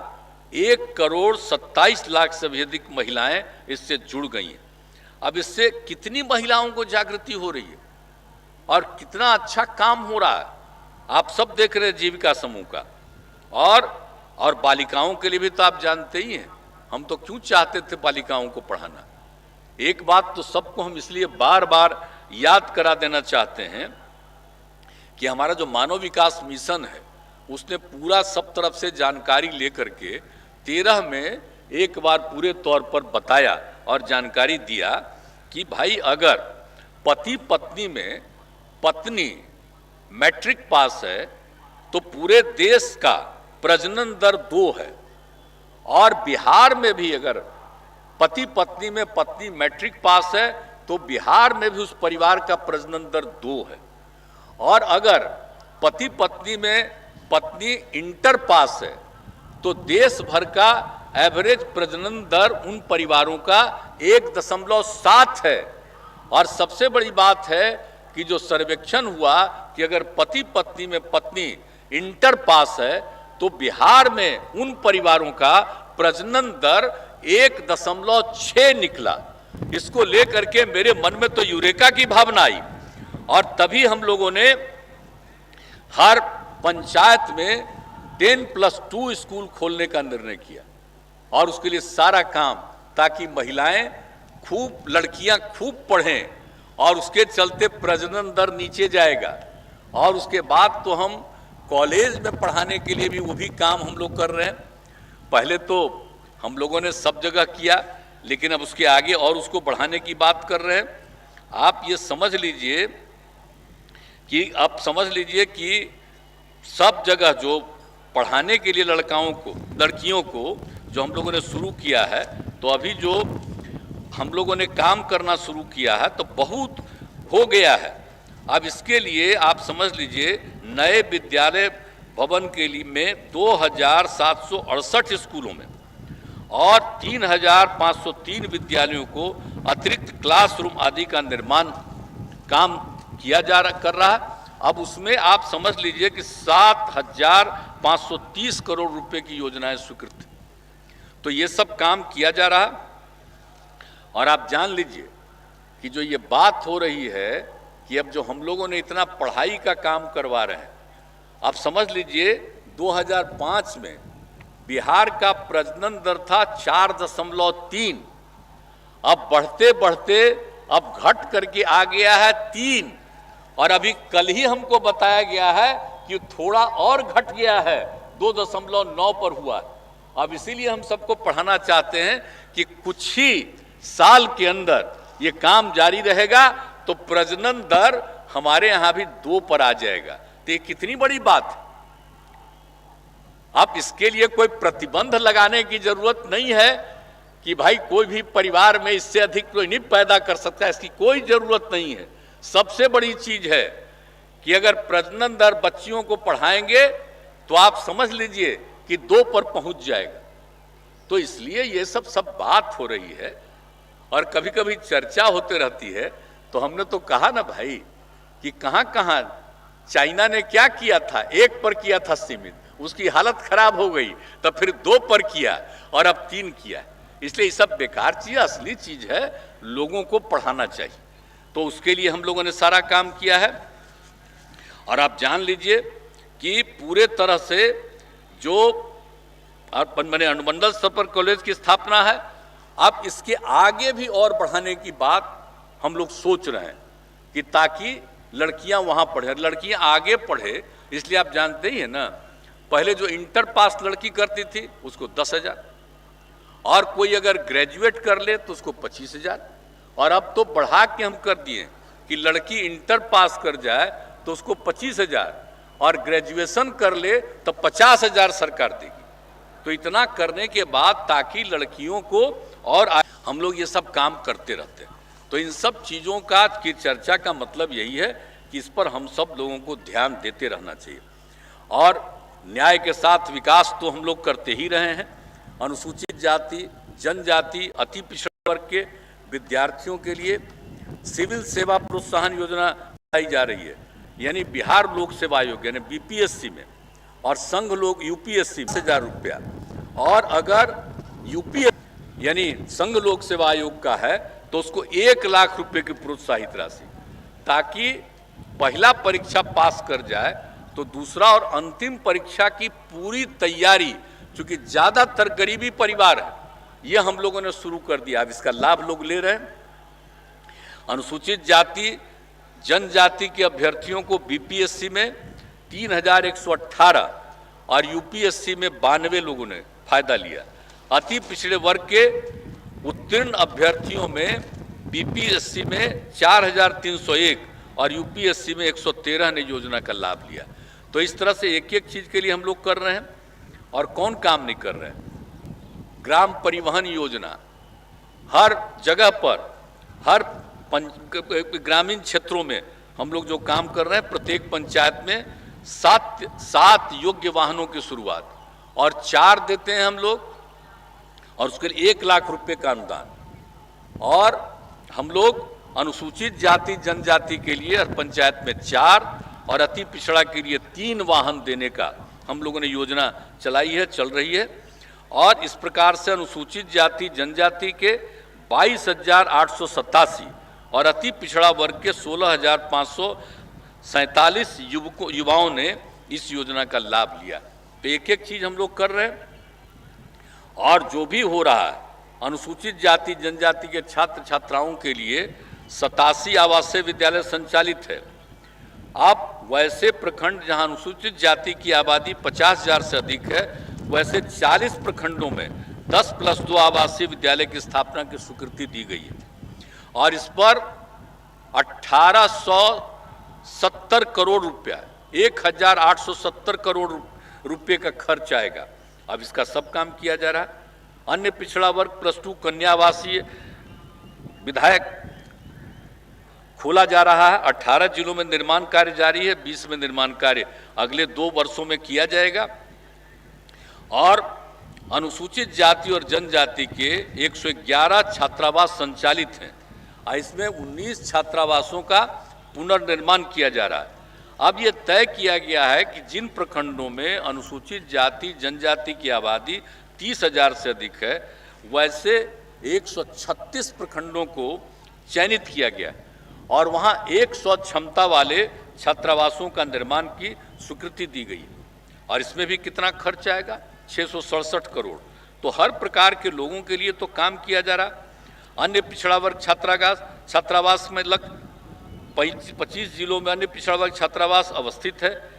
Speaker 1: 1,27,00,000 से भी अधिक महिलाएं इससे जुड़ गई हैं। अब इससे कितनी महिलाओं को जागृति हो रही है और कितना अच्छा काम हो रहा है, आप सब देख रहे हैं जीविका समूह का। और बालिकाओं के लिए भी तो आप जानते ही हैं, हम तो क्यों चाहते थे बालिकाओं को पढ़ाना। एक बात तो सबको हम इसलिए बार बार याद करा देना चाहते हैं कि हमारा जो मानव विकास मिशन है उसने पूरा सब तरफ से जानकारी लेकर के 13 में एक बार पूरे तौर पर बताया और जानकारी दिया कि भाई अगर पति पत्नी में पत्नी मैट्रिक पास है तो पूरे देश का प्रजनन दर 2 है। और बिहार में भी अगर पति पत्नी में पत्नी मैट्रिक पास है तो बिहार में भी उस परिवार का प्रजनन दर 2 है। और अगर पति पत्नी में पत्नी इंटर पास है तो देश भर का एवरेज प्रजनन दर उन परिवारों का 1.7 है। और सबसे बड़ी बात है कि जो सर्वेक्षण हुआ कि अगर पति पत्नी में पत्नी इंटर पास है तो बिहार में उन परिवारों का प्रजनन दर 1.6 निकला। इसको लेकर के मेरे मन में तो यूरेका की भावना आई और तभी हम लोगों ने हर पंचायत में 10+2 स्कूल खोलने का निर्णय किया, और उसके लिए सारा काम, ताकि महिलाएं खूब, लड़कियां खूब पढ़ें, और उसके चलते प्रजनन दर नीचे जाएगा। और उसके बाद तो हम कॉलेज में पढ़ाने के लिए भी वो भी काम हम लोग कर रहे हैं। पहले तो हम लोगों ने सब जगह किया, लेकिन अब उसके आगे और उसको बढ़ाने की बात कर रहे हैं। आप ये समझ लीजिए कि सब जगह जो पढ़ाने के लिए लड़कियों को जो हम लोगों ने शुरू किया है, तो अभी जो हम लोगों ने काम करना शुरू किया है तो बहुत हो गया है। अब इसके लिए आप समझ लीजिए, नए विद्यालय भवन के लिए में 2768 स्कूलों में और 3503 विद्यालयों को अतिरिक्त क्लासरूम आदि का निर्माण काम कर रहा है। अब उसमें आप समझ लीजिए कि 7530 करोड़ रुपए की योजनाएं स्वीकृत, तो ये सब काम किया जा रहा। और आप जान लीजिए कि जो ये बात हो रही है कि अब जो हम लोगों ने इतना पढ़ाई का काम करवा रहे हैं, आप समझ लीजिए 2005 में बिहार का प्रजनन दर था 4.3, अब बढ़ते बढ़ते अब घट करके आ गया है 3, और अभी कल ही हमको बताया गया है कि थोड़ा और घट गया है, 2.9 पर हुआ। अब इसीलिए हम सबको पढ़ाना चाहते हैं कि कुछ ही साल के अंदर ये काम जारी रहेगा तो प्रजनन दर हमारे यहां भी 2 पर आ जाएगा। तो ये कितनी बड़ी बात है। अब इसके लिए कोई प्रतिबंध लगाने की जरूरत नहीं है कि भाई कोई भी परिवार में इससे अधिक कोई नहीं पैदा कर सकता, इसकी कोई जरूरत नहीं है। सबसे बड़ी चीज है कि अगर प्रजनन दर बच्चियों को पढ़ाएंगे तो आप समझ लीजिए कि 2 पर पहुंच जाएगा। तो इसलिए ये सब बात हो रही है और कभी कभी चर्चा होते रहती है। तो हमने तो कहा ना भाई कि कहां कहां चाइना ने क्या किया था, 1 पर किया था सीमित, उसकी हालत खराब हो गई, तब फिर 2 पर किया और अब 3 किया। इसलिए ये सब बेकार चीज, असली चीज है लोगों को पढ़ाना चाहिए। तो उसके लिए हम लोगों ने सारा काम किया है। और आप जान लीजिए कि पूरे तरह से जो मैंने अनुमंडल स्तर पर कॉलेज की स्थापना है, अब इसके आगे भी और बढ़ाने की बात हम लोग सोच रहे हैं कि ताकि लड़कियां वहां पढ़े, लड़कियां आगे पढ़े। इसलिए आप जानते ही है ना, पहले जो इंटर पास लड़की करती थी उसको 10,000, और कोई अगर ग्रेजुएट कर ले तो उसको 25,000, और अब तो बढ़ा के हम कर दिए कि लड़की इंटर पास कर जाए तो उसको 25,000, और ग्रेजुएशन कर ले तो 50,000 सरकार देगी। तो इतना करने के बाद ताकि लड़कियों को, और हम लोग ये सब काम करते रहते हैं। तो इन सब चीज़ों की चर्चा का मतलब यही है कि इस पर हम सब लोगों को ध्यान देते रहना चाहिए। और न्याय के साथ विकास तो हम लोग करते ही रहे हैं। अनुसूचित जाति, जनजाति, अति पिछड़े वर्ग के विद्यार्थियों के लिए सिविल सेवा प्रोत्साहन योजना लाई जा रही है, यानी बिहार लोक सेवा आयोग यानी बीपीएससी में, और संघ लोक यूपीएससी में 1000 रुपया, और अगर यूपीएससी यानी संघ लोक सेवा आयोग का है तो उसको 1 लाख रुपए की प्रोत्साहित राशि, ताकि पहला परीक्षा पास कर जाए तो दूसरा और अंतिम परीक्षा की पूरी तैयारी, चूंकि ज्यादातर गरीबी परिवार है, ये हम लोगों ने शुरू कर दिया। अब इसका लाभ लोग ले रहे हैं। अनुसूचित जाति जनजाति के अभ्यर्थियों को बीपीएससी में 3118 और यूपीएससी में 92 लोगों ने फायदा लिया। अति पिछड़े वर्ग के उत्तीर्ण अभ्यर्थियों में बीपीएससी में 4301 और यूपीएससी में 113 ने योजना का लाभ लिया। तो इस तरह से एक एक चीज के लिए हम लोग कर रहे हैं। और कौन काम नहीं कर रहे हैं? ग्राम परिवहन योजना हर जगह पर, हर ग्रामीण क्षेत्रों में हम लोग जो काम कर रहे हैं, प्रत्येक पंचायत में 7 योग्य वाहनों की शुरुआत, और 4 देते हैं हम लोग, और उसके लिए 1 लाख रुपए का अनुदान। और हम लोग अनुसूचित जाति जनजाति के लिए हर पंचायत में 4 और अति पिछड़ा के लिए 3 वाहन देने का हम लोगों ने योजना चलाई है, चल रही है। और इस प्रकार से अनुसूचित जाति जनजाति के 22,887 और अति पिछड़ा वर्ग के 16,547 युवाओं ने इस योजना का लाभ लिया। तो एक एक चीज हम लोग कर रहे हैं। और जो भी हो रहा है, अनुसूचित जाति जनजाति के छात्र छात्राओं के लिए 87 आवासीय विद्यालय संचालित है। अब वैसे प्रखंड जहां अनुसूचित जाति की आबादी 50,000 से अधिक है, वैसे 40 प्रखंडों में 10+2 आवासीय विद्यालय की स्थापना की स्वीकृति दी गई है और इस पर 1870 करोड़ रुपया, 1870 करोड़ रुपए का खर्च आएगा। अब इसका सब काम किया जा रहा है। अन्य पिछड़ा वर्ग +2 कन्या आवासीय विधायक खोला जा रहा है। 18 जिलों में निर्माण कार्य जारी है, 20 में निर्माण कार्य अगले 2 वर्षों में किया जाएगा। और अनुसूचित जाति और जनजाति के 111 छात्रावास संचालित हैं। इसमें 19 छात्रावासों का पुनर्निर्माण किया जा रहा है। अब यह तय किया गया है कि जिन प्रखंडों में अनुसूचित जाति जनजाति की आबादी 30,000 से अधिक है, वैसे 136 प्रखंडों को चयनित किया गया और वहां 100 क्षमता वाले छात्रावासों का निर्माण की स्वीकृति दी गई। और इसमें भी कितना खर्च आएगा? 667 करोड़। तो हर प्रकार के लोगों के लिए तो काम किया जा रहा। अन्य पिछड़ा वर्ग छात्रावास में लगभग 25 जिलों में अन्य पिछड़ा वर्ग छात्रावास अवस्थित है।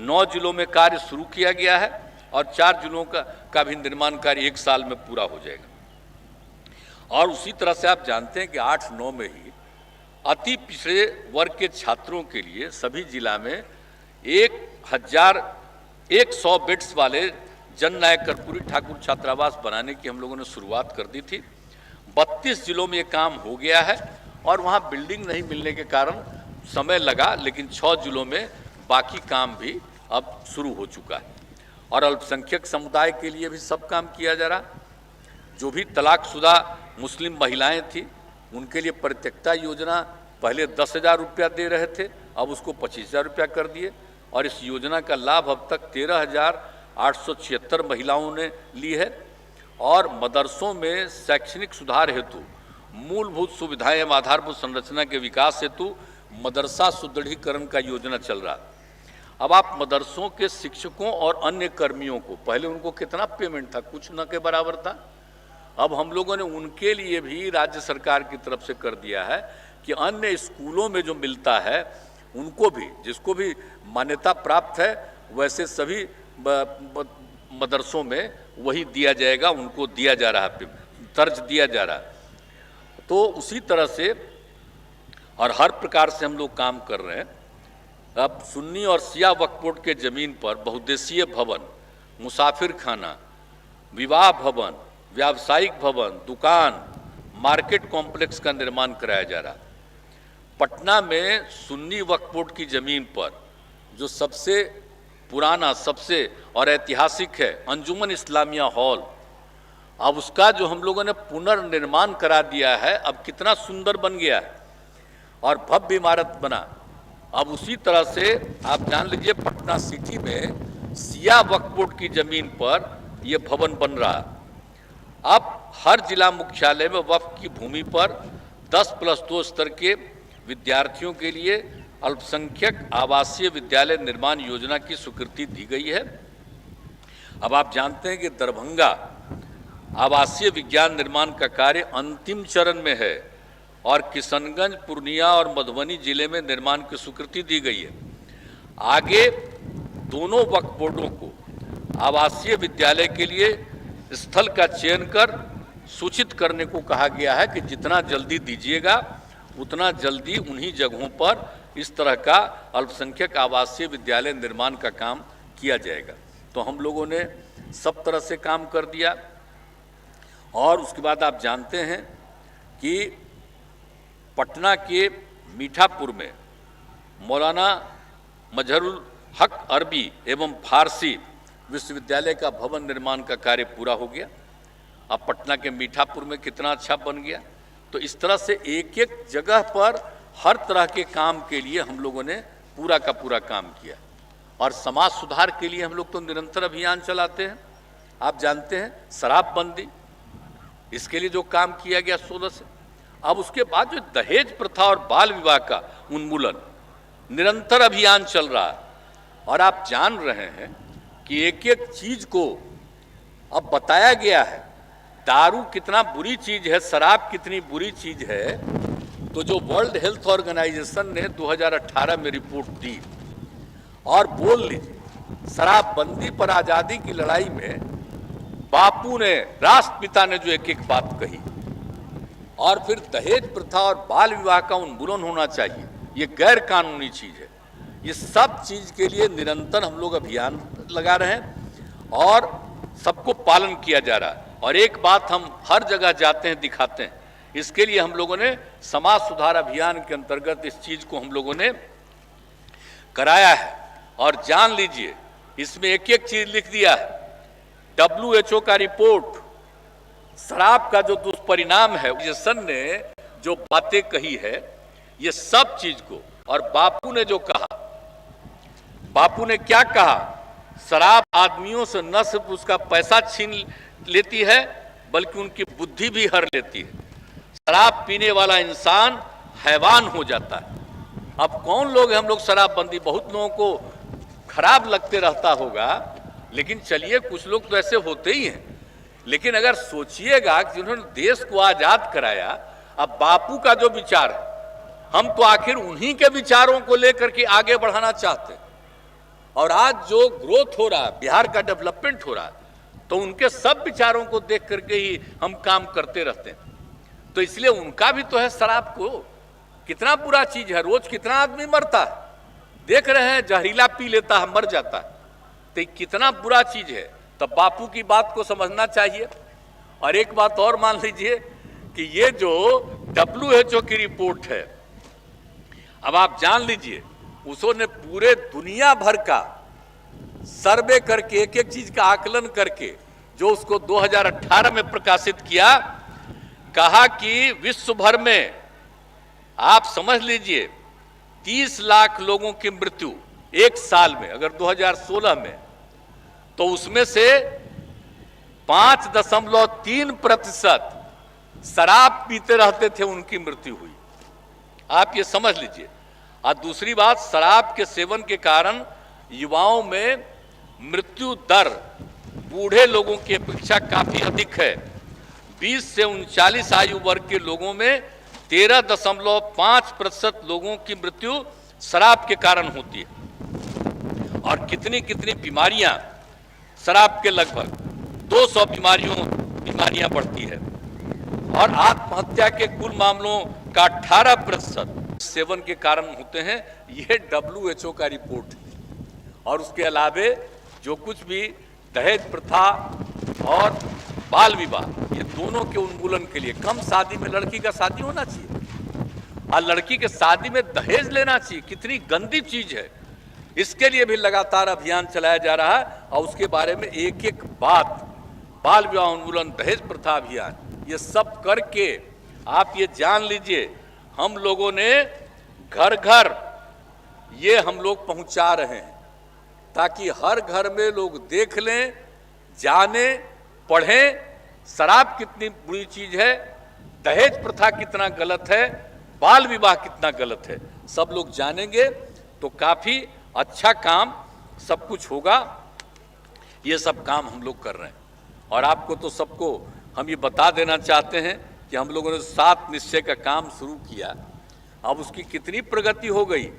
Speaker 1: 9 जिलों में कार्य शुरू किया गया है और 4 जिलों का भी निर्माण कार्य 1 साल में पूरा हो जाएगा। और उसी तरह से आप जानते हैं कि 8-9 में ही अति पिछड़े वर्ग के छात्रों के लिए सभी जिला में 1,100 बेड्स वाले जननायक कर्पूरी ठाकुर छात्रावास बनाने की हम लोगों ने शुरुआत कर दी थी। 32 जिलों में ये काम हो गया है और वहाँ बिल्डिंग नहीं मिलने के कारण समय लगा, लेकिन 6 जिलों में बाकी काम भी अब शुरू हो चुका है। और अल्पसंख्यक समुदाय के लिए भी सब काम किया जा रहा। जो भी तलाकशुदा मुस्लिम महिलाएं थी, उनके लिए परित्यक्ता योजना पहले 10,000 रुपया दे रहे थे, अब उसको 25,000 रुपया कर दिए। और इस योजना का लाभ अब तक 13,876 महिलाओं ने ली है। और मदरसों में शैक्षणिक सुधार हेतु मूलभूत सुविधाएं एवं आधारभूत संरचना के विकास हेतु मदरसा सुदृढ़ीकरण का योजना चल रहा। अब आप मदरसों के शिक्षकों और अन्य कर्मियों को, पहले उनको कितना पेमेंट था? कुछ न के बराबर था। अब हम लोगों ने उनके लिए भी राज्य सरकार की तरफ से कर दिया है कि अन्य स्कूलों में जो मिलता है उनको भी, जिसको भी मान्यता प्राप्त है, वैसे सभी मदरसों में वही दिया जाएगा, उनको दिया जा रहा है, तर्ज दिया जा रहा है। तो उसी तरह से और हर प्रकार से हम लोग काम कर रहे हैं। अब सुन्नी और शिया वक्फ बोर्ड के ज़मीन पर बहुउद्देशीय भवन, मुसाफिर खाना, विवाह भवन, व्यावसायिक भवन, दुकान, मार्केट कॉम्प्लेक्स का निर्माण कराया जा रहा। पटना में सुन्नी वक्फ बोर्ड की ज़मीन पर जो सबसे पुराना, सबसे और ऐतिहासिक है अंजुमन इस्लामिया हॉल, अब उसका जो हम लोगों ने पुनर्निर्माण करा दिया है, अब कितना सुंदर बन गया है और भव्य इमारत बना। अब उसी तरह से आप जान लीजिए पटना सिटी में शिया वक्फ बोर्ड की ज़मीन पर यह भवन बन रहा। अब हर जिला मुख्यालय में वक्फ की भूमि पर 10+2 स्तर के विद्यार्थियों के लिए अल्पसंख्यक आवासीय विद्यालय निर्माण योजना की स्वीकृति दी गई है। अब आप जानते हैं कि दरभंगा आवासीय विज्ञान निर्माण का कार्य अंतिम चरण में है और किशनगंज, पूर्णिया और मधुबनी जिले में निर्माण की स्वीकृति दी गई है। आगे दोनों वक्फ बोर्डों को आवासीय विद्यालय के लिए स्थल का चयन कर सूचित करने को कहा गया है कि जितना जल्दी दीजिएगा उतना जल्दी उन्हीं जगहों पर इस तरह का अल्पसंख्यक आवासीय विद्यालय निर्माण का काम किया जाएगा। तो हम लोगों ने सब तरह से काम कर दिया। और उसके बाद आप जानते हैं कि पटना के मीठापुर में मौलाना मजहरुल हक अरबी एवं फारसी विश्वविद्यालय का भवन निर्माण का कार्य पूरा हो गया। अब पटना के मीठापुर में कितना अच्छा बन गया। तो इस तरह से एक एक जगह पर हर तरह के काम के लिए हम लोगों ने पूरा का पूरा काम किया। और समाज सुधार के लिए हम लोग तो निरंतर अभियान चलाते हैं। आप जानते हैं शराबबंदी, इसके लिए जो काम किया गया 16 से, अब उसके बाद जो दहेज प्रथा और बाल विवाह का उन्मूलन निरंतर अभियान चल रहा है, और आप जान रहे हैं कि एक एक चीज को अब बताया गया है। दारू कितना बुरी चीज है, शराब कितनी बुरी चीज है, तो जो वर्ल्ड हेल्थ ऑर्गेनाइजेशन ने 2018 में रिपोर्ट दी, और बोल लीजिए शराबबंदी पर आजादी की लड़ाई में बापू ने, राष्ट्रपिता ने जो एक एक बात कही, और फिर दहेज प्रथा और बाल विवाह का उन्मूलन होना चाहिए, ये गैर कानूनी चीज है। ये सब चीज के लिए निरंतर हम लोग अभियान लगा रहे हैं और सबको पालन किया जा रहा है। और एक बात हम हर जगह जाते हैं, दिखाते हैं, इसके लिए हम लोगों ने समाज सुधार अभियान के अंतर्गत इस चीज को हम लोगों ने कराया है। और जान लीजिए इसमें एक एक चीज लिख दिया है। WHO का रिपोर्ट, शराब का जो दुष्परिणाम है, ऑर्गेनाइजेशन ने जो बातें कही है, ये सब चीज को, और बापू ने जो कहा, बापू ने क्या कहा, शराब आदमियों से न सिर्फ उसका पैसा छीन लेती है बल्कि उनकी बुद्धि भी हर लेती है। शराब पीने वाला इंसान हैवान हो जाता है। अब कौन लोग हैं हम लोग, शराबबंदी बहुत लोगों को खराब लगते रहता होगा, लेकिन चलिए कुछ लोग तो ऐसे होते ही हैं। लेकिन अगर सोचिएगा कि जिन्होंने देश को आजाद कराया, अब बापू का जो विचार है, हम तो आखिर उन्हीं के विचारों को लेकर के आगे बढ़ाना चाहते हैं। और आज जो ग्रोथ हो रहा है, बिहार का डेवलपमेंट हो रहा है, तो उनके सब विचारों को देख करके ही हम काम करते रहते हैं। तो इसलिए उनका भी तो है, शराब को कितना बुरा चीज है, रोज कितना आदमी मरता है, देख रहे हैं, जहरीला पी लेता है, मर जाता है, तो कितना बुरा चीज है। तब बापू की बात को समझना चाहिए। और एक बात और मान लीजिए कि ये जो WHO की रिपोर्ट है, अब आप जान लीजिए उसने पूरे दुनिया भर का सर्वे करके, एक एक चीज का आकलन करके, जो उसको 2018 में प्रकाशित किया, कहा कि विश्व भर में आप समझ लीजिए 30 लाख लोगों की मृत्यु एक साल में, अगर 2016 में, तो उसमें से 5.3% शराब पीते रहते थे, उनकी मृत्यु हुई। आप ये समझ लीजिए। और दूसरी बात, शराब के सेवन के कारण युवाओं में मृत्यु दर बूढ़े लोगों की अपेक्षा काफी अधिक है। 20 से 39 आयु वर्ग के लोगों में 13.5% लोगों की मृत्यु शराब के कारण होती है। और कितनी कितनी बीमारियां, शराब के लगभग 200 बीमारियां बढ़ती है। और आत्महत्या के कुल मामलों का 18% सेवन के कारण होते हैं। यह WHO का रिपोर्ट है। और उसके अलावे जो कुछ भी दहेज प्रथा और बाल विवाह, ये दोनों के उन्मूलन के लिए, कम शादी में लड़की का शादी होना चाहिए, और लड़की के शादी में दहेज लेना चाहिए, कितनी गंदी चीज है। इसके लिए भी लगातार अभियान चलाया जा रहा है। और उसके बारे में एक एक बात, बाल विवाह उन्मूलन, दहेज प्रथा अभियान, ये सब करके आप ये जान लीजिए हम लोगों ने घर घर ये हम लोग पहुंचा रहे हैं, ताकि हर घर में लोग देख लें, जाने, पढ़ें शराब कितनी बुरी चीज है, दहेज प्रथा कितना गलत है, बाल विवाह कितना गलत है। सब लोग जानेंगे तो काफी अच्छा काम सब कुछ होगा। ये सब काम हम लोग कर रहे हैं। और आपको तो सबको हम ये बता देना चाहते हैं कि हम लोगों ने 7 निश्चय का काम शुरू किया, अब उसकी कितनी प्रगति हो गई।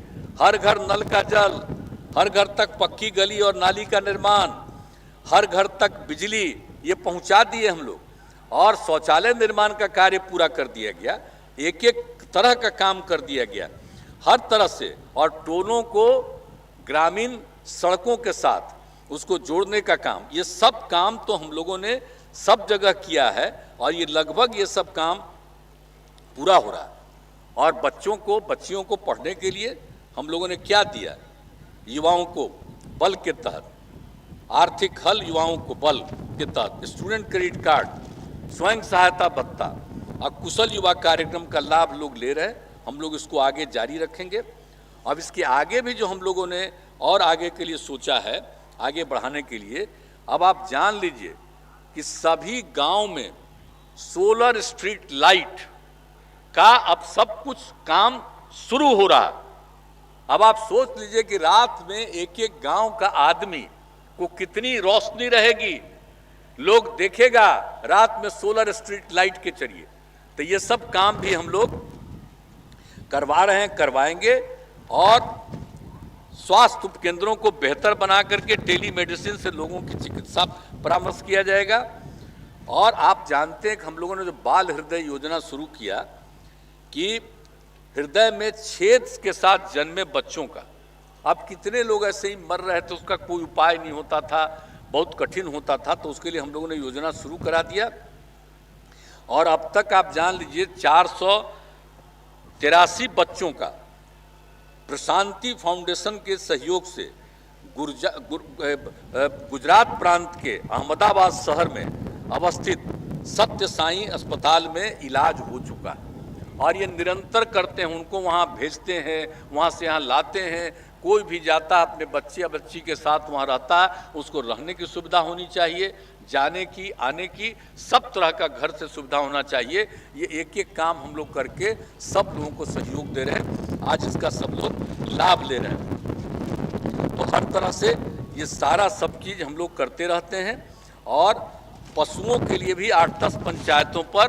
Speaker 1: हर घर नल का जल, हर घर तक पक्की गली और नाली का निर्माण, हर घर तक बिजली, ये पहुंचा दिए हम लोग। और शौचालय निर्माण का कार्य पूरा कर दिया गया, एक एक तरह का काम कर दिया गया हर तरह से। और टोलों को ग्रामीण सड़कों के साथ उसको जोड़ने का काम, ये सब काम तो हम लोगों ने सब जगह किया है। और ये लगभग ये सब काम पूरा हो रहा है। और बच्चों को, बच्चियों को पढ़ने के लिए हम लोगों ने क्या दिया, युवाओं को बल के तहत, आर्थिक हल युवाओं को बल के तहत, स्टूडेंट क्रेडिट कार्ड, स्वयं सहायता भत्ता और कुशल युवा कार्यक्रम का लाभ लोग ले रहे हैं। हम लोग इसको आगे जारी रखेंगे। अब इसके आगे भी जो हम लोगों ने और आगे के लिए सोचा है, आगे बढ़ाने के लिए, अब आप जान लीजिए कि सभी गांव में सोलर स्ट्रीट लाइट का अब सब कुछ काम शुरू हो रहा। अब आप सोच लीजिए कि रात में एक एक गांव का आदमी को कितनी रोशनी रहेगी, लोग देखेगा रात में सोलर स्ट्रीट लाइट के जरिए। तो ये सब काम भी हम लोग करवा रहे हैं, करवाएंगे, और स्वास्थ्य उपकेंद्रों को बेहतर बना करके टेली मेडिसिन से लोगों की चिकित्सा परामर्श किया जाएगा। और आप जानते हैं कि हम लोगों ने जो बाल हृदय योजना शुरू किया कि हृदय में छेद के साथ जन्मे बच्चों का, अब कितने लोग ऐसे ही मर रहे थे, उसका कोई उपाय नहीं होता था, बहुत कठिन होता था, तो उसके लिए हम लोगों ने योजना शुरू करा दिया। और अब तक आप जान लीजिए 483 बच्चों का प्रशांति फाउंडेशन के सहयोग से गुजरात प्रांत के अहमदाबाद शहर में अवस्थित सत्य साई अस्पताल में इलाज हो चुका है। और ये निरंतर करते हैं, उनको वहाँ भेजते हैं, वहाँ से यहाँ लाते हैं। कोई भी जाता है अपने बच्चे या बच्ची के साथ वहाँ रहता है, उसको रहने की सुविधा होनी चाहिए, जाने की आने की सब तरह का घर से सुविधा होना चाहिए। ये एक एक काम हम लोग करके सब लोगों को सहयोग दे रहे हैं, आज इसका सब लोग लाभ ले रहे हैं। तो हर तरह से ये सारा सब चीज़ हम लोग करते रहते हैं। और पशुओं के लिए भी 8-10 पंचायतों पर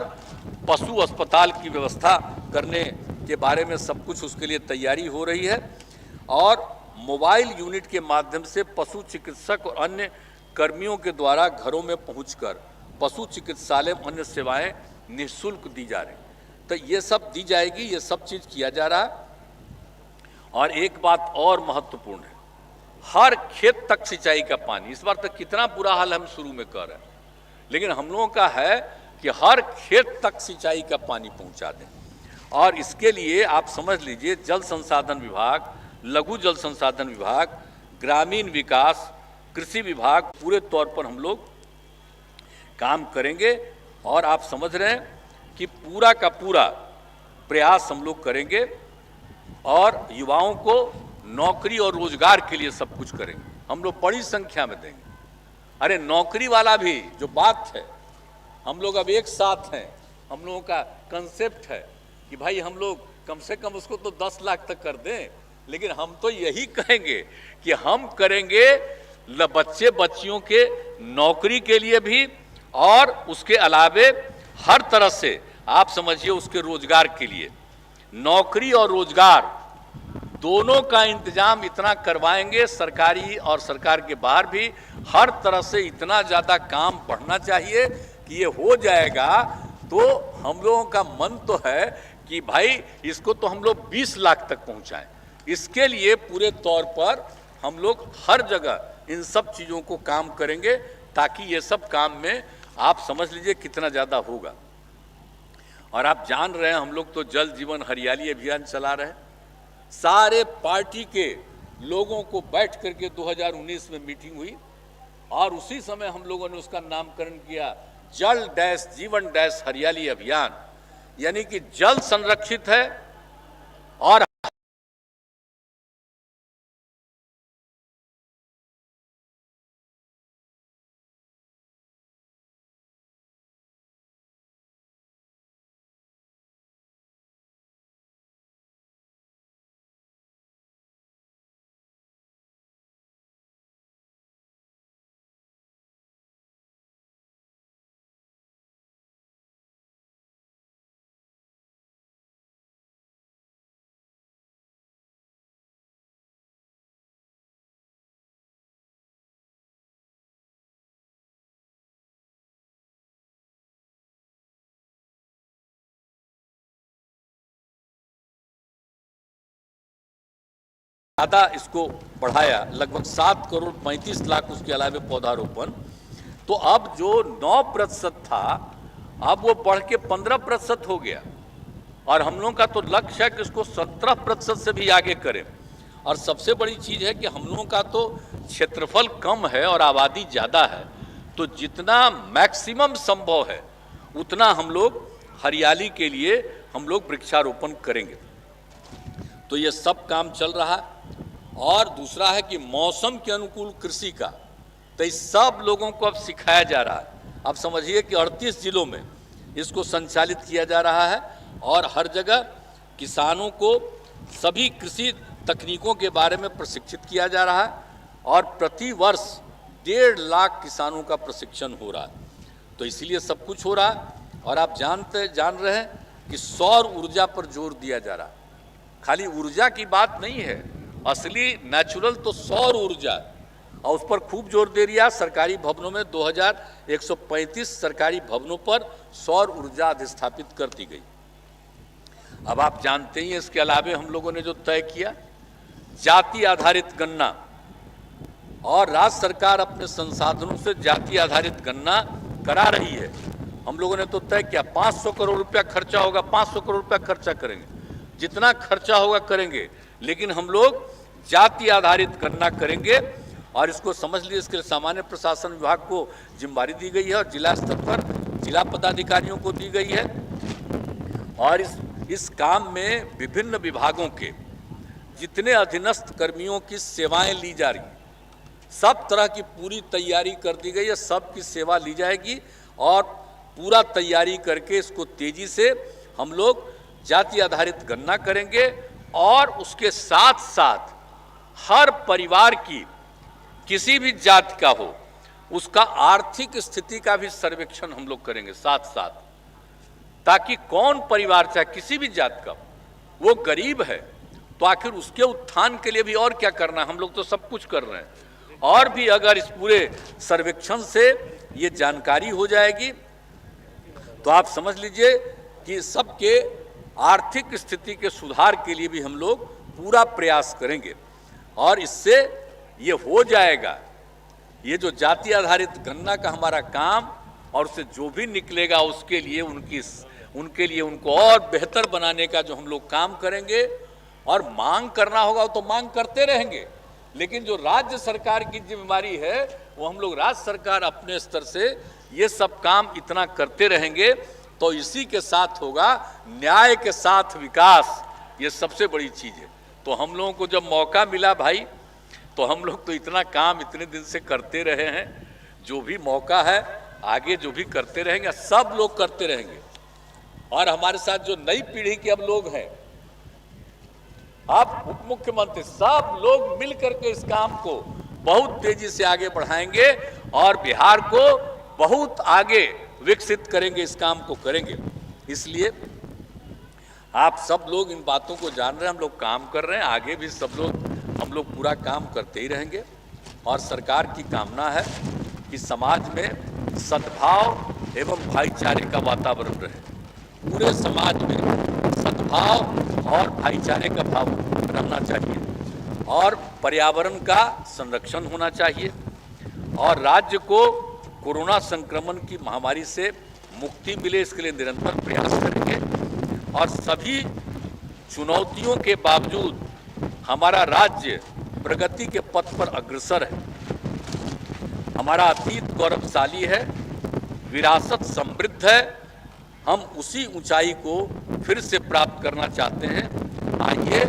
Speaker 1: पशु अस्पताल की व्यवस्था करने के बारे में सब कुछ उसके लिए तैयारी हो रही है। और मोबाइल यूनिट के माध्यम से पशु चिकित्सक और अन्य कर्मियों के द्वारा घरों में पहुंचकर पशु चिकित्सालय अन्य सेवाएं निःशुल्क दी जा रही, तो ये सब दी जाएगी, ये सब चीज़ किया जा रहा है। और एक बात और महत्वपूर्ण है, हर खेत तक सिंचाई का पानी। इस बार तक कितना बुरा हाल हम शुरू में कर रहे हैं, लेकिन हम लोगों का है कि हर खेत तक सिंचाई का पानी पहुंचा दें। और इसके लिए आप समझ लीजिए जल संसाधन विभाग, लघु जल संसाधन विभाग, ग्रामीण विकास, कृषि विभाग पूरे तौर पर हम लोग काम करेंगे। और आप समझ रहे हैं कि पूरा का पूरा प्रयास हम लोग करेंगे और युवाओं को नौकरी और रोजगार के लिए सब कुछ करेंगे। हम लोग बड़ी संख्या में देंगे। अरे नौकरी वाला भी जो बात है, हम लोग अब एक साथ हैं। हम लोगों का कंसेप्ट है कि भाई हम लोग कम से कम उसको तो 10 लाख तक कर दें, लेकिन हम तो यही कहेंगे कि हम करेंगे बच्चे बच्चियों के नौकरी के लिए भी, और उसके अलावे हर तरह से आप समझिए उसके रोजगार के लिए। नौकरी और रोजगार दोनों का इंतजाम इतना करवाएंगे, सरकारी और सरकार के बाहर भी हर तरह से इतना ज़्यादा काम बढ़ना चाहिए कि ये हो जाएगा। तो हम लोगों का मन तो है कि भाई इसको तो हम लोग 20 लाख तक पहुंचाएं। इसके लिए पूरे तौर पर हम लोग हर जगह इन सब चीज़ों को काम करेंगे, ताकि ये सब काम में आप समझ लीजिए कितना ज़्यादा होगा। और आप जान रहे हैं हम लोग तो जल जीवन हरियाली अभियान चला रहे हैं। सारे पार्टी के लोगों को बैठ करके 2019 में मीटिंग हुई, और उसी समय हम लोगों ने उसका नामकरण किया जल डैश जीवन डैश हरियाली अभियान। यानी कि जल संरक्षित है और ज़्यादा इसको बढ़ाया, लगभग 7 करोड़ 35 लाख उसके अलावे पौधारोपण। तो अब जो 9% था अब वो बढ़ के 15% हो गया, और हम लोगों का तो लक्ष्य है कि इसको 17% से भी आगे करें। और सबसे बड़ी चीज़ है कि हम लोगों का तो क्षेत्रफल कम है और आबादी ज़्यादा है, तो जितना मैक्सिमम संभव है उतना हम लोग हरियाली के लिए हम लोग वृक्षारोपण करेंगे। तो ये सब काम चल रहा है। और दूसरा है कि मौसम के अनुकूल कृषि का, तो इस सब लोगों को अब सिखाया जा रहा है। अब समझिए कि 38 जिलों में इसको संचालित किया जा रहा है, और हर जगह किसानों को सभी कृषि तकनीकों के बारे में प्रशिक्षित किया जा रहा है और प्रति वर्ष 1.5 लाख किसानों का प्रशिक्षण हो रहा है। तो इसीलिए सब कुछ हो रहा है। और आप जान रहे हैं कि सौर ऊर्जा पर जोर दिया जा रहा है। खाली ऊर्जा की बात नहीं है, असली नेचुरल तो सौर ऊर्जा, और उस पर खूब जोर दे दिया। सरकारी भवनों में 2135 सरकारी भवनों पर सौर ऊर्जा अधिस्थापित कर दी गई। अब आप जानते ही हैं, इसके अलावे हम लोगों ने जो तय किया जाति आधारित गणना, और राज्य सरकार अपने संसाधनों से जाति आधारित गणना करा रही है। हम लोगों ने तो तय किया 500 करोड़ रुपया खर्चा होगा, 500 करोड़ रुपया खर्चा करेंगे, जितना खर्चा होगा करेंगे, लेकिन हम लोग जाति आधारित गणना करेंगे। और इसको समझ लीजिए, इसके लिए सामान्य प्रशासन विभाग को जिम्मेदारी दी गई है और जिला स्तर पर जिला पदाधिकारियों को दी गई है। और इस काम में विभिन्न विभागों के जितने अधीनस्थ कर्मियों की सेवाएं ली जा रही, सब तरह की पूरी तैयारी कर दी गई है, सबकी सेवा ली जाएगी और पूरा तैयारी करके इसको तेजी से हम लोग जाति आधारित गणना करेंगे। और उसके साथ साथ हर परिवार की किसी भी जाति का हो, उसका आर्थिक स्थिति का भी सर्वेक्षण हम लोग करेंगे साथ साथ, ताकि कौन परिवार चाहे किसी भी जाति का, वो गरीब है तो आखिर उसके उत्थान के लिए भी और क्या करना है। हम लोग तो सब कुछ कर रहे हैं, और भी अगर इस पूरे सर्वेक्षण से ये जानकारी हो जाएगी तो आप समझ लीजिए कि सबके आर्थिक स्थिति के सुधार के लिए भी हम लोग पूरा प्रयास करेंगे। और इससे ये हो जाएगा, ये जो जाति आधारित गणना का हमारा काम, और उससे जो भी निकलेगा उसके लिए उनको और बेहतर बनाने का जो हम लोग काम करेंगे। और मांग करना होगा तो मांग करते रहेंगे, लेकिन जो राज्य सरकार की जिम्मेदारी है वो हम लोग राज्य सरकार अपने स्तर से ये सब काम इतना करते रहेंगे। तो इसी के साथ होगा न्याय के साथ विकास, ये सबसे बड़ी चीज़ है। तो हम लोगों को जब मौका मिला भाई, तो हम लोग तो इतना काम इतने दिन से करते रहे हैं, जो भी मौका है आगे जो भी करते रहेंगे, सब लोग करते रहेंगे। और हमारे साथ जो नई पीढ़ी के अब लोग हैं, आप उप मुख्यमंत्री, सब लोग मिलकर के इस काम को बहुत तेजी से आगे बढ़ाएंगे और बिहार को बहुत आगे विकसित करेंगे, इस काम को करेंगे। इसलिए आप सब लोग इन बातों को जान रहे हैं, हम लोग काम कर रहे हैं, आगे भी हम लोग पूरा काम करते ही रहेंगे। और सरकार की कामना है कि समाज में सद्भाव एवं भाईचारे का वातावरण रहे, पूरे समाज में सद्भाव और भाईचारे का भाव रहना चाहिए, और पर्यावरण का संरक्षण होना चाहिए, और राज्य को कोरोना संक्रमण की महामारी से मुक्ति मिले, इसके लिए निरंतर प्रयास करेंगे। और सभी चुनौतियों के बावजूद हमारा राज्य प्रगति के पथ पर अग्रसर है। हमारा अतीत गौरवशाली है, विरासत समृद्ध है, हम उसी ऊंचाई को फिर से प्राप्त करना चाहते हैं। आइए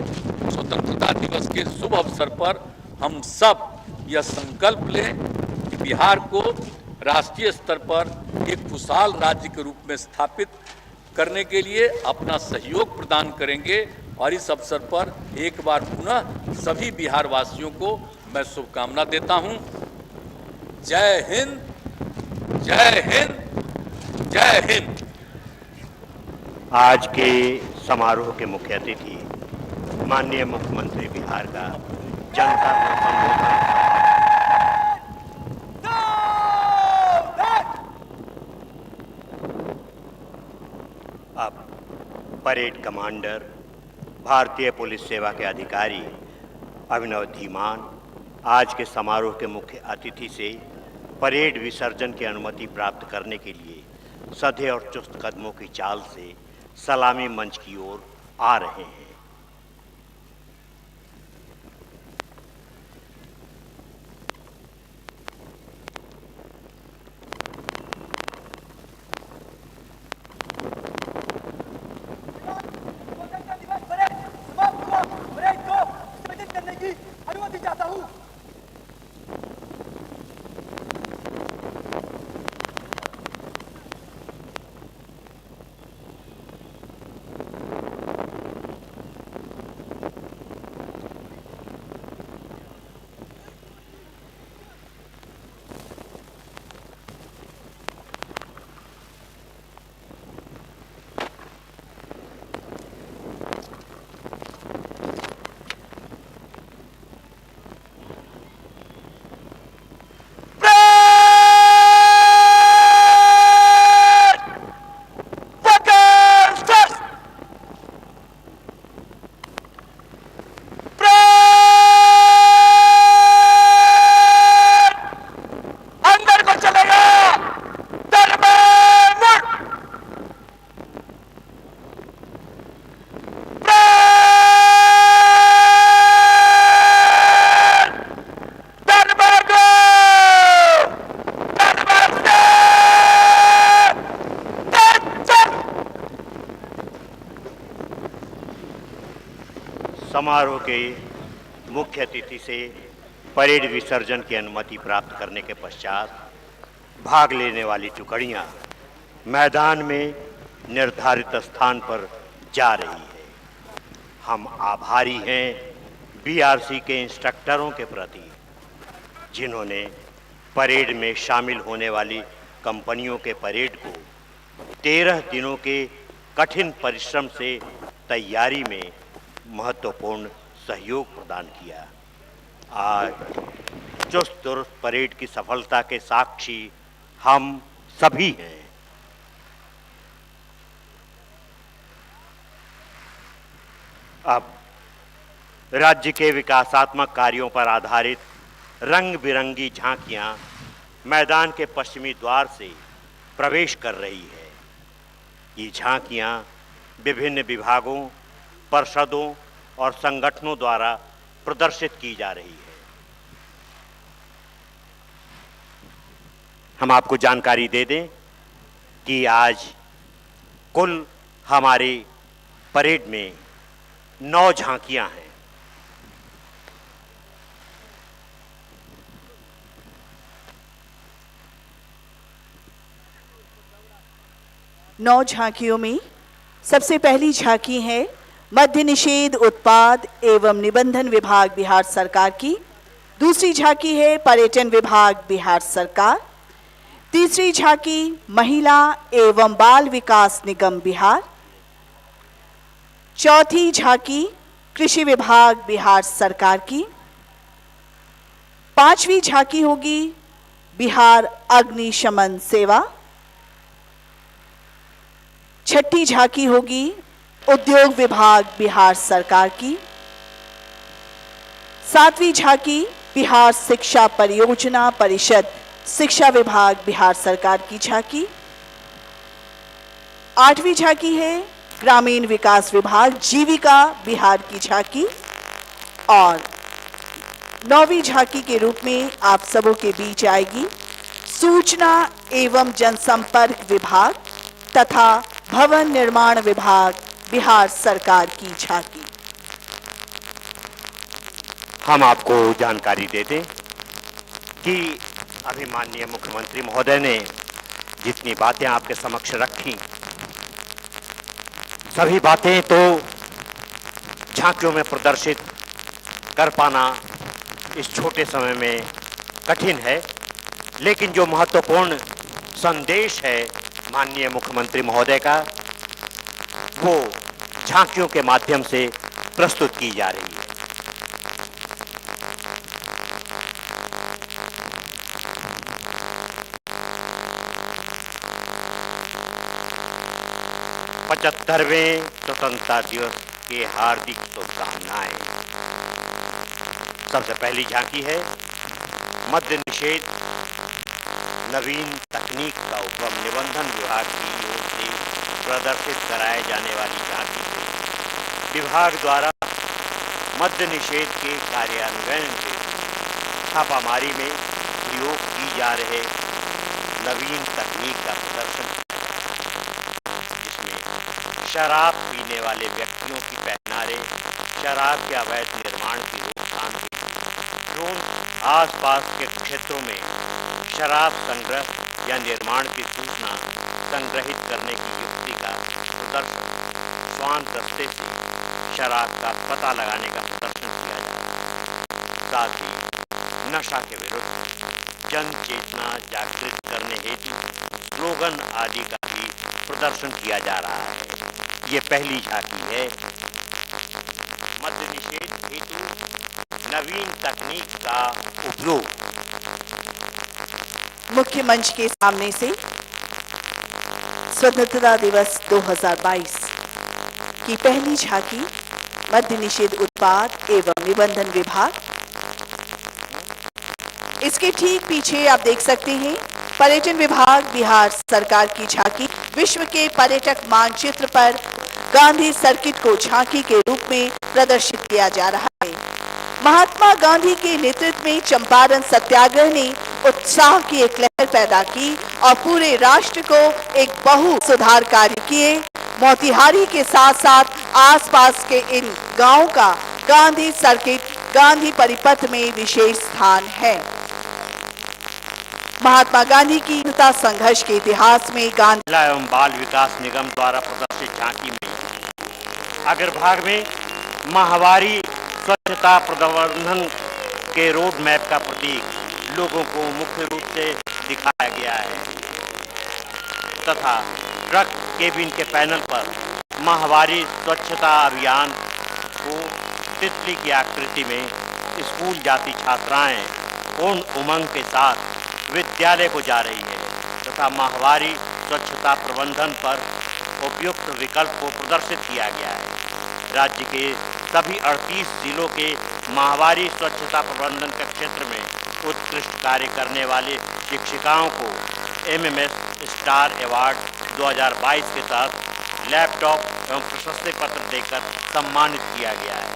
Speaker 1: स्वतंत्रता दिवस के शुभ अवसर पर हम सब यह संकल्प लें कि बिहार को राष्ट्रीय स्तर पर एक खुशहाल राज्य के रूप में स्थापित करने के लिए अपना सहयोग प्रदान करेंगे। और इस अवसर पर एक बार पुनः सभी बिहार वासियों को मैं शुभकामना देता हूं। जय हिंद, जय हिंद, जय हिंद।
Speaker 2: आज के समारोह के मुख्य अतिथि माननीय मुख्यमंत्री बिहार का जनता को संबोधन। अब परेड कमांडर, भारतीय पुलिस सेवा के अधिकारी अभिनव धीमान आज के समारोह के मुख्य अतिथि से परेड विसर्जन की अनुमति प्राप्त करने के लिए सधे और चुस्त कदमों की चाल से सलामी मंच की ओर आ रहे हैं। समारोह के मुख्य अतिथि से परेड विसर्जन की अनुमति प्राप्त करने के पश्चात भाग लेने वाली टुकड़ियां मैदान में निर्धारित स्थान पर जा रही है। हम आभारी हैं बीआरसी के इंस्ट्रक्टरों के प्रति, जिन्होंने परेड में शामिल होने वाली कंपनियों के परेड को 13 दिनों के कठिन परिश्रम से तैयारी में महत्वपूर्ण सहयोग प्रदान किया। आज चुस्त दुरुस्त परेड की सफलता के साक्षी हम सभी हैं। अब राज्य के विकासात्मक कार्यों पर आधारित रंग बिरंगी झांकियां मैदान के पश्चिमी द्वार से प्रवेश कर रही है। ये झांकियां विभिन्न विभागों, परिषदों और संगठनों द्वारा प्रदर्शित की जा रही है। हम आपको जानकारी दे दें कि आज कुल हमारे परेड में 9 झांकियां हैं।
Speaker 3: नौ झांकियों में सबसे पहली झांकी है मद्य निषेध उत्पाद एवं निबंधन विभाग बिहार सरकार की। दूसरी झांकी है पर्यटन विभाग बिहार सरकार। तीसरी झांकी महिला एवं बाल विकास निगम बिहार। चौथी झांकी कृषि विभाग बिहार सरकार की। पांचवी झांकी होगी बिहार अग्निशमन सेवा। छठी झांकी होगी उद्योग विभाग बिहार सरकार की। सातवीं झांकी बिहार शिक्षा परियोजना परिषद शिक्षा विभाग बिहार सरकार की झांकी। आठवीं झांकी है ग्रामीण विकास विभाग जीविका बिहार की झांकी। और नौवीं झांकी के रूप में आप सबों के बीच आएगी सूचना एवं जनसंपर्क विभाग तथा भवन निर्माण विभाग बिहार सरकार की झांकी।
Speaker 2: हम आपको जानकारी दे दें कि अभी माननीय मुख्यमंत्री महोदय ने जितनी बातें आपके समक्ष रखी, सभी बातें तो झांकियों में प्रदर्शित कर पाना इस छोटे समय में कठिन है, लेकिन जो महत्वपूर्ण संदेश है माननीय मुख्यमंत्री महोदय का, वो झांकियों के माध्यम से प्रस्तुत की जा रही है। पचहत्तरवें स्वतंत्रता दिवस के हार्दिक शुभकामनाएं। सबसे पहली झांकी है मद्य निषेध नवीन तकनीक का उपक्रम निबंधन विभाग की ओर से प्रदर्शित कराए जाने वाली झांकी से विभाग द्वारा मद्य निषेध के कार्यान्वयन से छापामारी में प्रयोग की जा रहे नवीन तकनीक का प्रदर्शन, जिसमें शराब पीने वाले व्यक्तियों की पहनारे, शराब के अवैध निर्माण की रोकथाम के ड्रोन, आसपास के क्षेत्रों में शराब संग्रह या निर्माण की सूचना संग्रहित करने की युक्ति का प्रदर्शन, श्वान दस्ते से शराब का पता लगाने का प्रदर्शन किया जा रहा है। साथ ही नशा के विरुद्ध जन चेतना जागृत करने हेतु स्लोगन आदि का भी प्रदर्शन किया जा रहा है। ये पहली झांकी है मद्य निषेध हेतु नवीन तकनीक का उपयोग।
Speaker 3: मुख्य मंच के सामने से स्वतंत्रता दिवस 2022 की पहली झांकी मद्य निषेध उत्पाद एवं निबंधन विभाग। इसके ठीक पीछे आप देख सकते हैं पर्यटन विभाग बिहार सरकार की झांकी। विश्व के पर्यटक मानचित्र पर गांधी सर्किट को झांकी के रूप में प्रदर्शित किया जा रहा है। महात्मा गांधी के नेतृत्व में चंपारण सत्याग्रह ने उत्साह की एक लहर पैदा की और पूरे राष्ट्र को एक बहु सुधार कार्य किए। मोतिहारी के साथ साथ आसपास के इन गांवों का गांधी सर्किट गांधी परिपथ में विशेष स्थान है। महात्मा गांधी की स्वतंत्रता संघर्ष के इतिहास में गांधी
Speaker 2: महिला एवं बाल विकास निगम द्वारा प्रदर्शित झांकी में अग्रभाग में माहवारी स्वच्छता प्रबंधन के रोड मैप का प्रतीक लोगों को मुख्य रूप से दिखाया गया है तथा ट्रक केबिन के पैनल पर माहवारी स्वच्छता अभियान को तितली की आकृति में स्कूल जाती छात्राएं पूर्ण उमंग के साथ विद्यालय को जा रही है तथा माहवारी स्वच्छता प्रबंधन पर उपयुक्त विकल्प को प्रदर्शित किया गया है। राज्य के सभी 38 जिलों के माहवारी स्वच्छता प्रबंधन के क्षेत्र में उत्कृष्ट कार्य करने वाले शिक्षिकाओं को एमएमएस स्टार अवार्ड 2022 के तहत लैपटॉप एवं प्रशस्ति पत्र देकर सम्मानित किया गया है।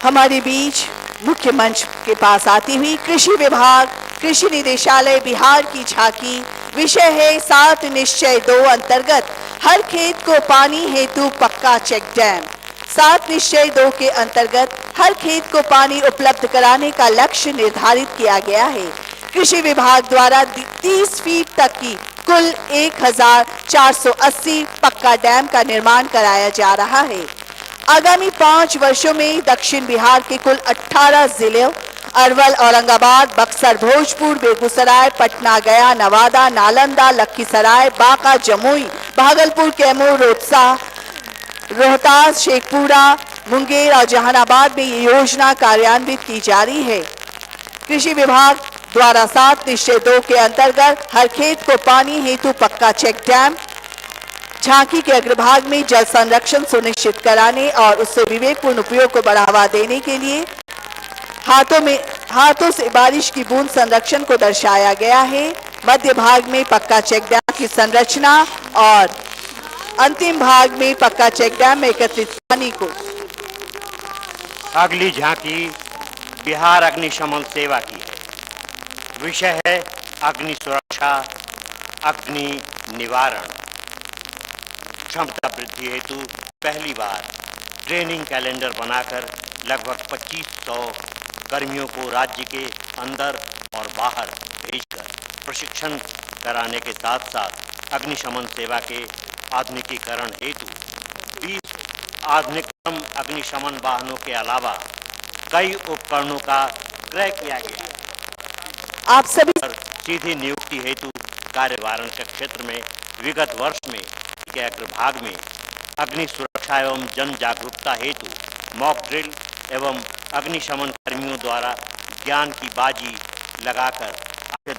Speaker 3: हमारे बीच मुख्य मंच के पास आती हुई कृषि विभाग कृषि निदेशालय बिहार की झांकी विषय है 7 निश्चय 2 अंतर्गत हर खेत को पानी हेतु पक्का चेक डैम। 7 निश्चय 2 के अंतर्गत हर खेत को पानी उपलब्ध कराने का लक्ष्य निर्धारित किया गया है। कृषि विभाग द्वारा 30 फीट तक की कुल 1480 पक्का डैम का निर्माण कराया जा रहा है। आगामी 5 वर्षों में दक्षिण बिहार के कुल 18 जिलों अरवल, औरंगाबाद, बक्सर, भोजपुर, बेगूसराय, पटना, गया, नवादा, नालंदा, लखीसराय, बांका, जमुई, भागलपुर, कैमूर, रोहतसा, रोहतास, शेखपुरा, मुंगेर और जहानाबाद में ये योजना कार्यान्वित की जा रही है। कृषि विभाग द्वारा 7 निश्चय 2 के अंतर्गत हर खेत को पानी हेतु पक्का चेक डैम, झांकी के अग्रभाग में जल संरक्षण सुनिश्चित कराने और उससे विवेकपूर्ण उपयोग को बढ़ावा देने के लिए हाथों से बारिश की बूंद संरक्षण को दर्शाया गया है। मध्य भाग में पक्का चेक डैम की संरचना और अंतिम भाग में पक्का चेक डैम में एकत्रित पानी को।
Speaker 2: अगली झांकी बिहार अग्निशमन सेवा की है। विषय है अग्नि सुरक्षा अग्नि निवारण। क्षमता वृद्धि हेतु पहली बार ट्रेनिंग कैलेंडर बनाकर लगभग 2500 कर्मियों को राज्य के अंदर और बाहर भेजकर प्रशिक्षण कराने के साथ साथ अग्निशमन सेवा के आधुनिकीकरण हेतु 20 आधुनिकतम अग्निशमन वाहनों के अलावा कई उपकरणों का क्रय किया गया।
Speaker 3: आप सभी
Speaker 2: सीधी नियुक्ति हेतु कार्यवारण के क्षेत्र में विगत वर्ष में के अग्रभाग में अग्नि सुरक्षा एवं जन जागरूकता हेतु मॉक ड्रिल एवं अग्निशमन कर्मियों द्वारा ज्ञान की बाजी लगाकर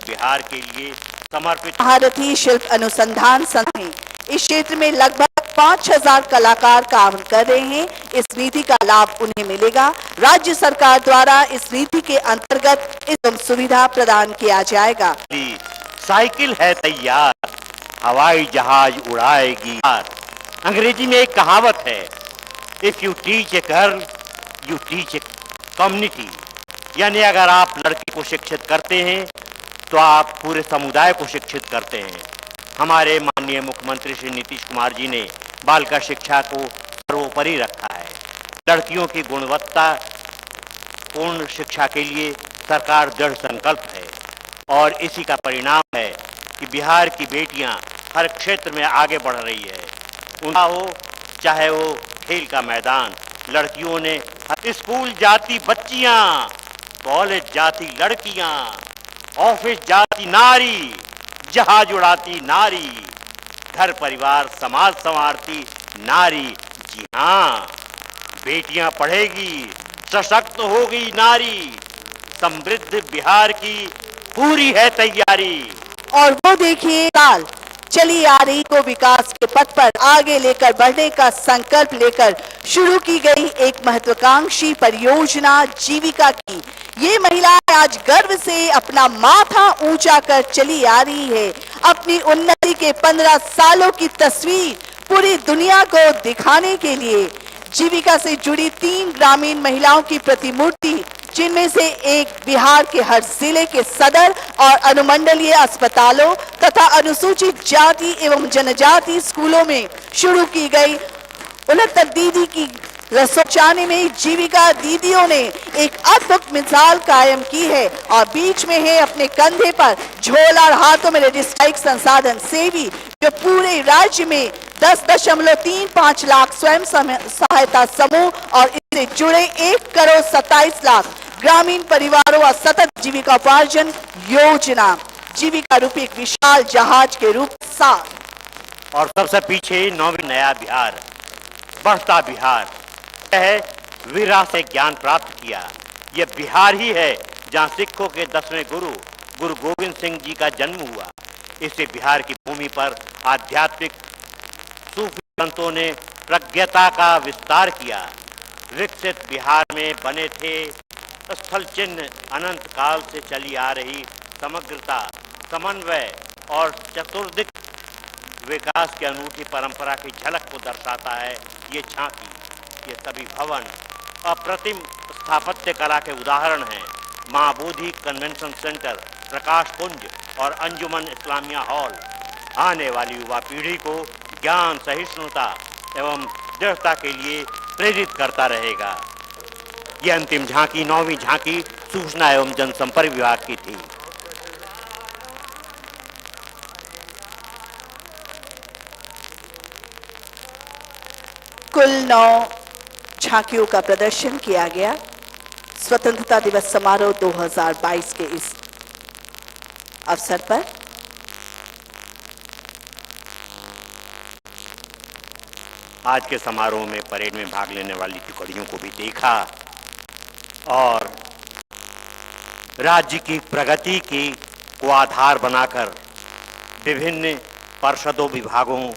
Speaker 2: बिहार के लिए समर्पित
Speaker 3: महारथी शिल्प अनुसंधान संघ है। इस क्षेत्र में लगभग 5000 कलाकार काम कर रहे हैं। इस नीति का लाभ उन्हें मिलेगा। राज्य सरकार द्वारा इस नीति के अंतर्गत इस सुविधा प्रदान किया जाएगा।
Speaker 2: साइकिल है तैयार, हवाई जहाज उड़ाएगी। अंग्रेजी में एक कहावत है, if you teach a girl you teach a community, यानी अगर आप लड़की को शिक्षित करते हैं तो आप पूरे समुदाय को शिक्षित करते हैं। हमारे माननीय मुख्यमंत्री श्री नीतीश कुमार जी ने बालिका शिक्षा को सर्वोपरि रखा है। लड़कियों की गुणवत्ता पूर्ण शिक्षा के लिए सरकार दृढ़ संकल्प है और इसी का परिणाम है कि बिहार की बेटियां हर क्षेत्र में आगे बढ़ रही है। उनका हो चाहे वो खेल का मैदान, लड़कियों ने स्कूल जाती बच्चियां, कॉलेज जाती लड़कियां, ऑफिस जाती नारी, जहाज उड़ाती नारी, घर परिवार समाज संवारती नारी। जी हाँ, बेटियां पढ़ेगी, सशक्त होगी नारी, समृद्ध बिहार की पूरी है तैयारी।
Speaker 3: और वो देखिए साल चली आ रही को विकास के पथ पर आगे लेकर बढ़ने का संकल्प लेकर शुरू की गई एक महत्वाकांक्षी परियोजना जीविका की ये महिलाएं आज गर्व से अपना माथा ऊंचा कर चली आ रही है। अपनी उन्नति के 15 सालों की तस्वीर पूरी दुनिया को दिखाने के लिए जीविका से जुड़ी 3 ग्रामीण महिलाओं की प्रतिमूर्ति, जिनमें से एक बिहार के हर जिले के सदर और अनुमंडलीय अस्पतालों तथा अनुसूचित जाति एवं जनजाति स्कूलों में शुरू की गई 69 दीदी की रसोचाने में जीविका दीदियों ने एक अद्भुत मिसाल कायम की है और बीच में है अपने कंधे पर झोला और हाथों में रजिस्ट्राइक संसाधन सेवी, जो पूरे राज्य में 10.35 लाख स्वयं सहायता समूह और इससे जुड़े 1,27,00,000 ग्रामीण परिवारों और सतत जीविका उपार्जन योजना जीविका रूपी एक विशाल जहाज के रूप साथ।
Speaker 2: और सबसे पीछे नौवीं नया बिहार, बढ़ता बिहार है। वीरा से ज्ञान प्राप्त किया, यह बिहार ही है जहां सिखों के 10वें गुरु गुरु गोविंद सिंह जी का जन्म हुआ। इसे बिहार की भूमि पर आध्यात्मिक सूफी संतों ने प्रज्ञता का विस्तार किया। विकसित बिहार में बने थे स्थल चिन्ह अनंत काल से चली आ रही समग्रता, समन्वय और चतुर्दिक विकास की अनूठी परंपरा की झलक को दर्शाता है। ये झांकी, ये सभी भवन अप्रतिम स्थापत्य कला के उदाहरण हैं। माँ बोधि कन्वेंशन सेंटर, प्रकाश पुंज और अंजुमन इस्लामिया हॉल आने वाली युवा पीढ़ी को ज्ञान, सहिष्णुता एवं दृढ़ता के लिए प्रेरित करता रहेगा। यह अंतिम झांकी, नौवीं झांकी, सूचना एवं जनसंपर्क विभाग की थी।
Speaker 3: कुल 9 झांकियों का प्रदर्शन किया गया। स्वतंत्रता दिवस समारोह 2022 के इस अवसर पर
Speaker 2: आज के समारोह में परेड में भाग लेने वाली टुकड़ियों को भी देखा और राज्य की प्रगति को आधार बनाकर विभिन्न परिषदों, विभागों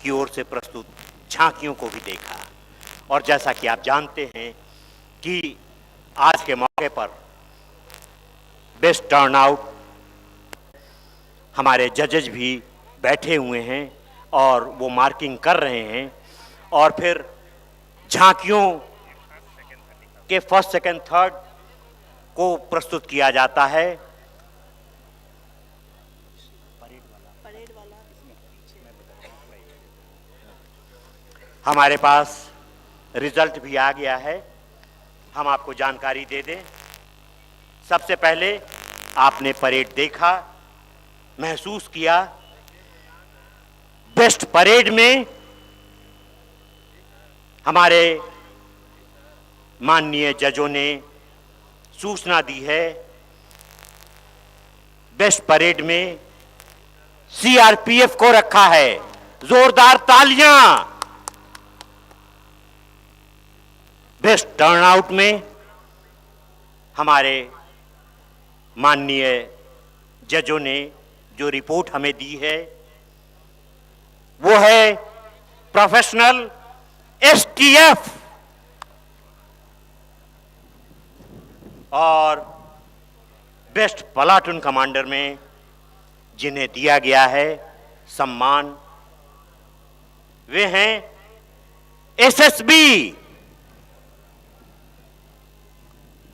Speaker 2: की ओर से प्रस्तुत झांकियों को भी देखा। और जैसा कि आप जानते हैं कि आज के मौके पर बेस्ट टर्नआउट, हमारे जजेज भी बैठे हुए हैं और वो मार्किंग कर रहे हैं और फिर झांकियों के फर्स्ट, सेकंड, थर्ड को प्रस्तुत किया जाता है। हमारे पास रिजल्ट भी आ गया है, हम आपको जानकारी दे दें। सबसे पहले आपने परेड देखा, महसूस किया। बेस्ट परेड में हमारे माननीय जजों ने सूचना दी है। बेस्ट परेड में सीआरपीएफ को रखा है। जोरदार तालियां। बेस्ट टर्नआउट में हमारे माननीय जजों ने जो रिपोर्ट हमें दी है वो है प्रोफेशनल एसटीएफ। और बेस्ट प्लाटून कमांडर में जिन्हें दिया गया है सम्मान, वे हैं एसएसबी।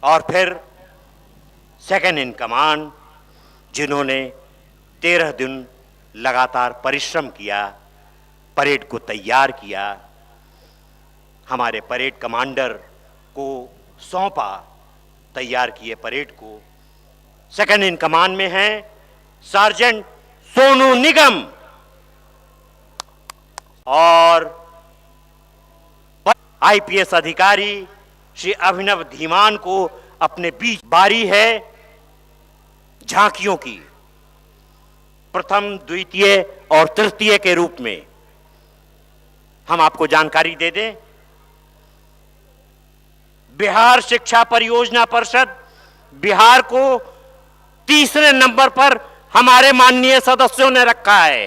Speaker 2: और फिर सेकंड इन कमांड, जिन्होंने 13 दिन लगातार परिश्रम किया, परेड को तैयार किया, हमारे परेड कमांडर को सौंपा, तैयार किए परेड को। सेकंड इन कमांड में हैं सार्जेंट सोनू निगम और आईपीएस अधिकारी श्री अभिनव धीमान को अपने बीच बारी है झांकियों की। प्रथम, द्वितीय और तृतीय के रूप में हम आपको जानकारी दे दें। बिहार शिक्षा परियोजना परिषद बिहार को तीसरे नंबर पर हमारे माननीय सदस्यों ने रखा है।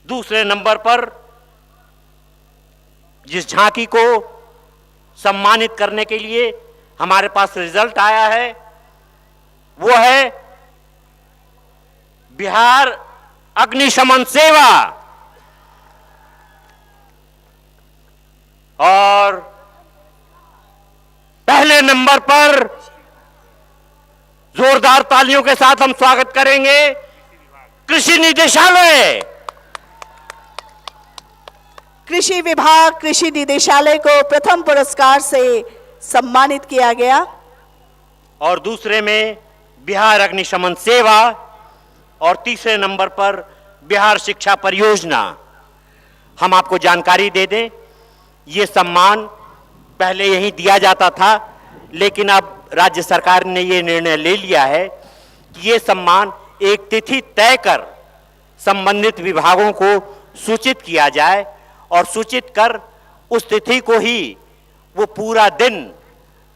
Speaker 2: दूसरे नंबर पर जिस झांकी को सम्मानित करने के लिए हमारे पास रिजल्ट आया है वो है बिहार अग्निशमन सेवा। और पहले नंबर पर जोरदार तालियों के साथ हम स्वागत करेंगे कृषि निदेशालय।
Speaker 3: कृषि विभाग कृषि निदेशालय को प्रथम पुरस्कार से सम्मानित किया गया।
Speaker 2: और दूसरे में बिहार अग्निशमन सेवा और तीसरे नंबर पर बिहार शिक्षा परियोजना। हम आपको जानकारी दे दें, ये सम्मान पहले यहीं दिया जाता था, लेकिन अब राज्य सरकार ने ये निर्णय ले लिया है कि ये सम्मान एक तिथि तय कर संबंधित विभागों को सूचित किया जाए और सूचित कर उस तिथि को ही वो पूरा दिन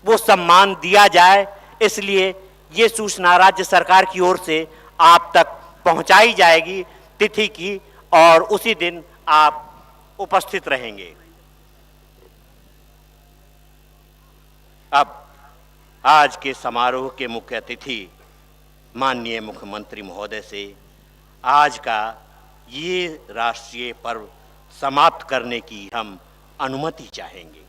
Speaker 2: वो सम्मान दिया जाए। इसलिए ये सूचना राज्य सरकार की ओर से आप तक पहुंचाई जाएगी तिथि की, और उसी दिन आप उपस्थित रहेंगे। अब आज के समारोह के मुख्य अतिथि माननीय मुख्यमंत्री महोदय से आज का ये राष्ट्रीय पर्व समाप्त करने की हम अनुमति चाहेंगे।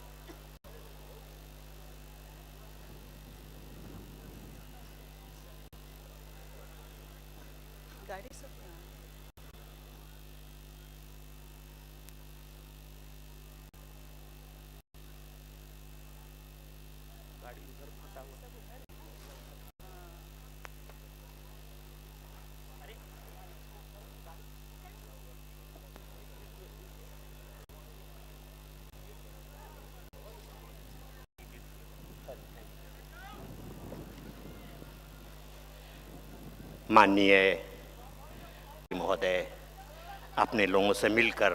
Speaker 2: माननीय महोदय, अपने लोगों से मिलकर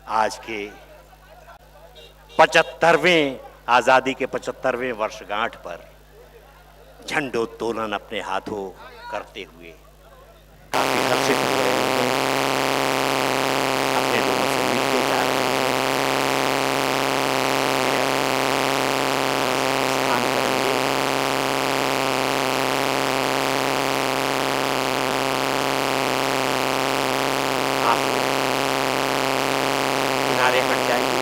Speaker 2: आज के 75वें आज़ादी के 75वें वर्षगांठ पर झंडोत्तोलन अपने हाथों करते हुए काफी हर्षित हो रहे हैं। अपने लोगों से मिलते जा रहे हैं। स्नान करेंगे। आप किनारे हट जाइए।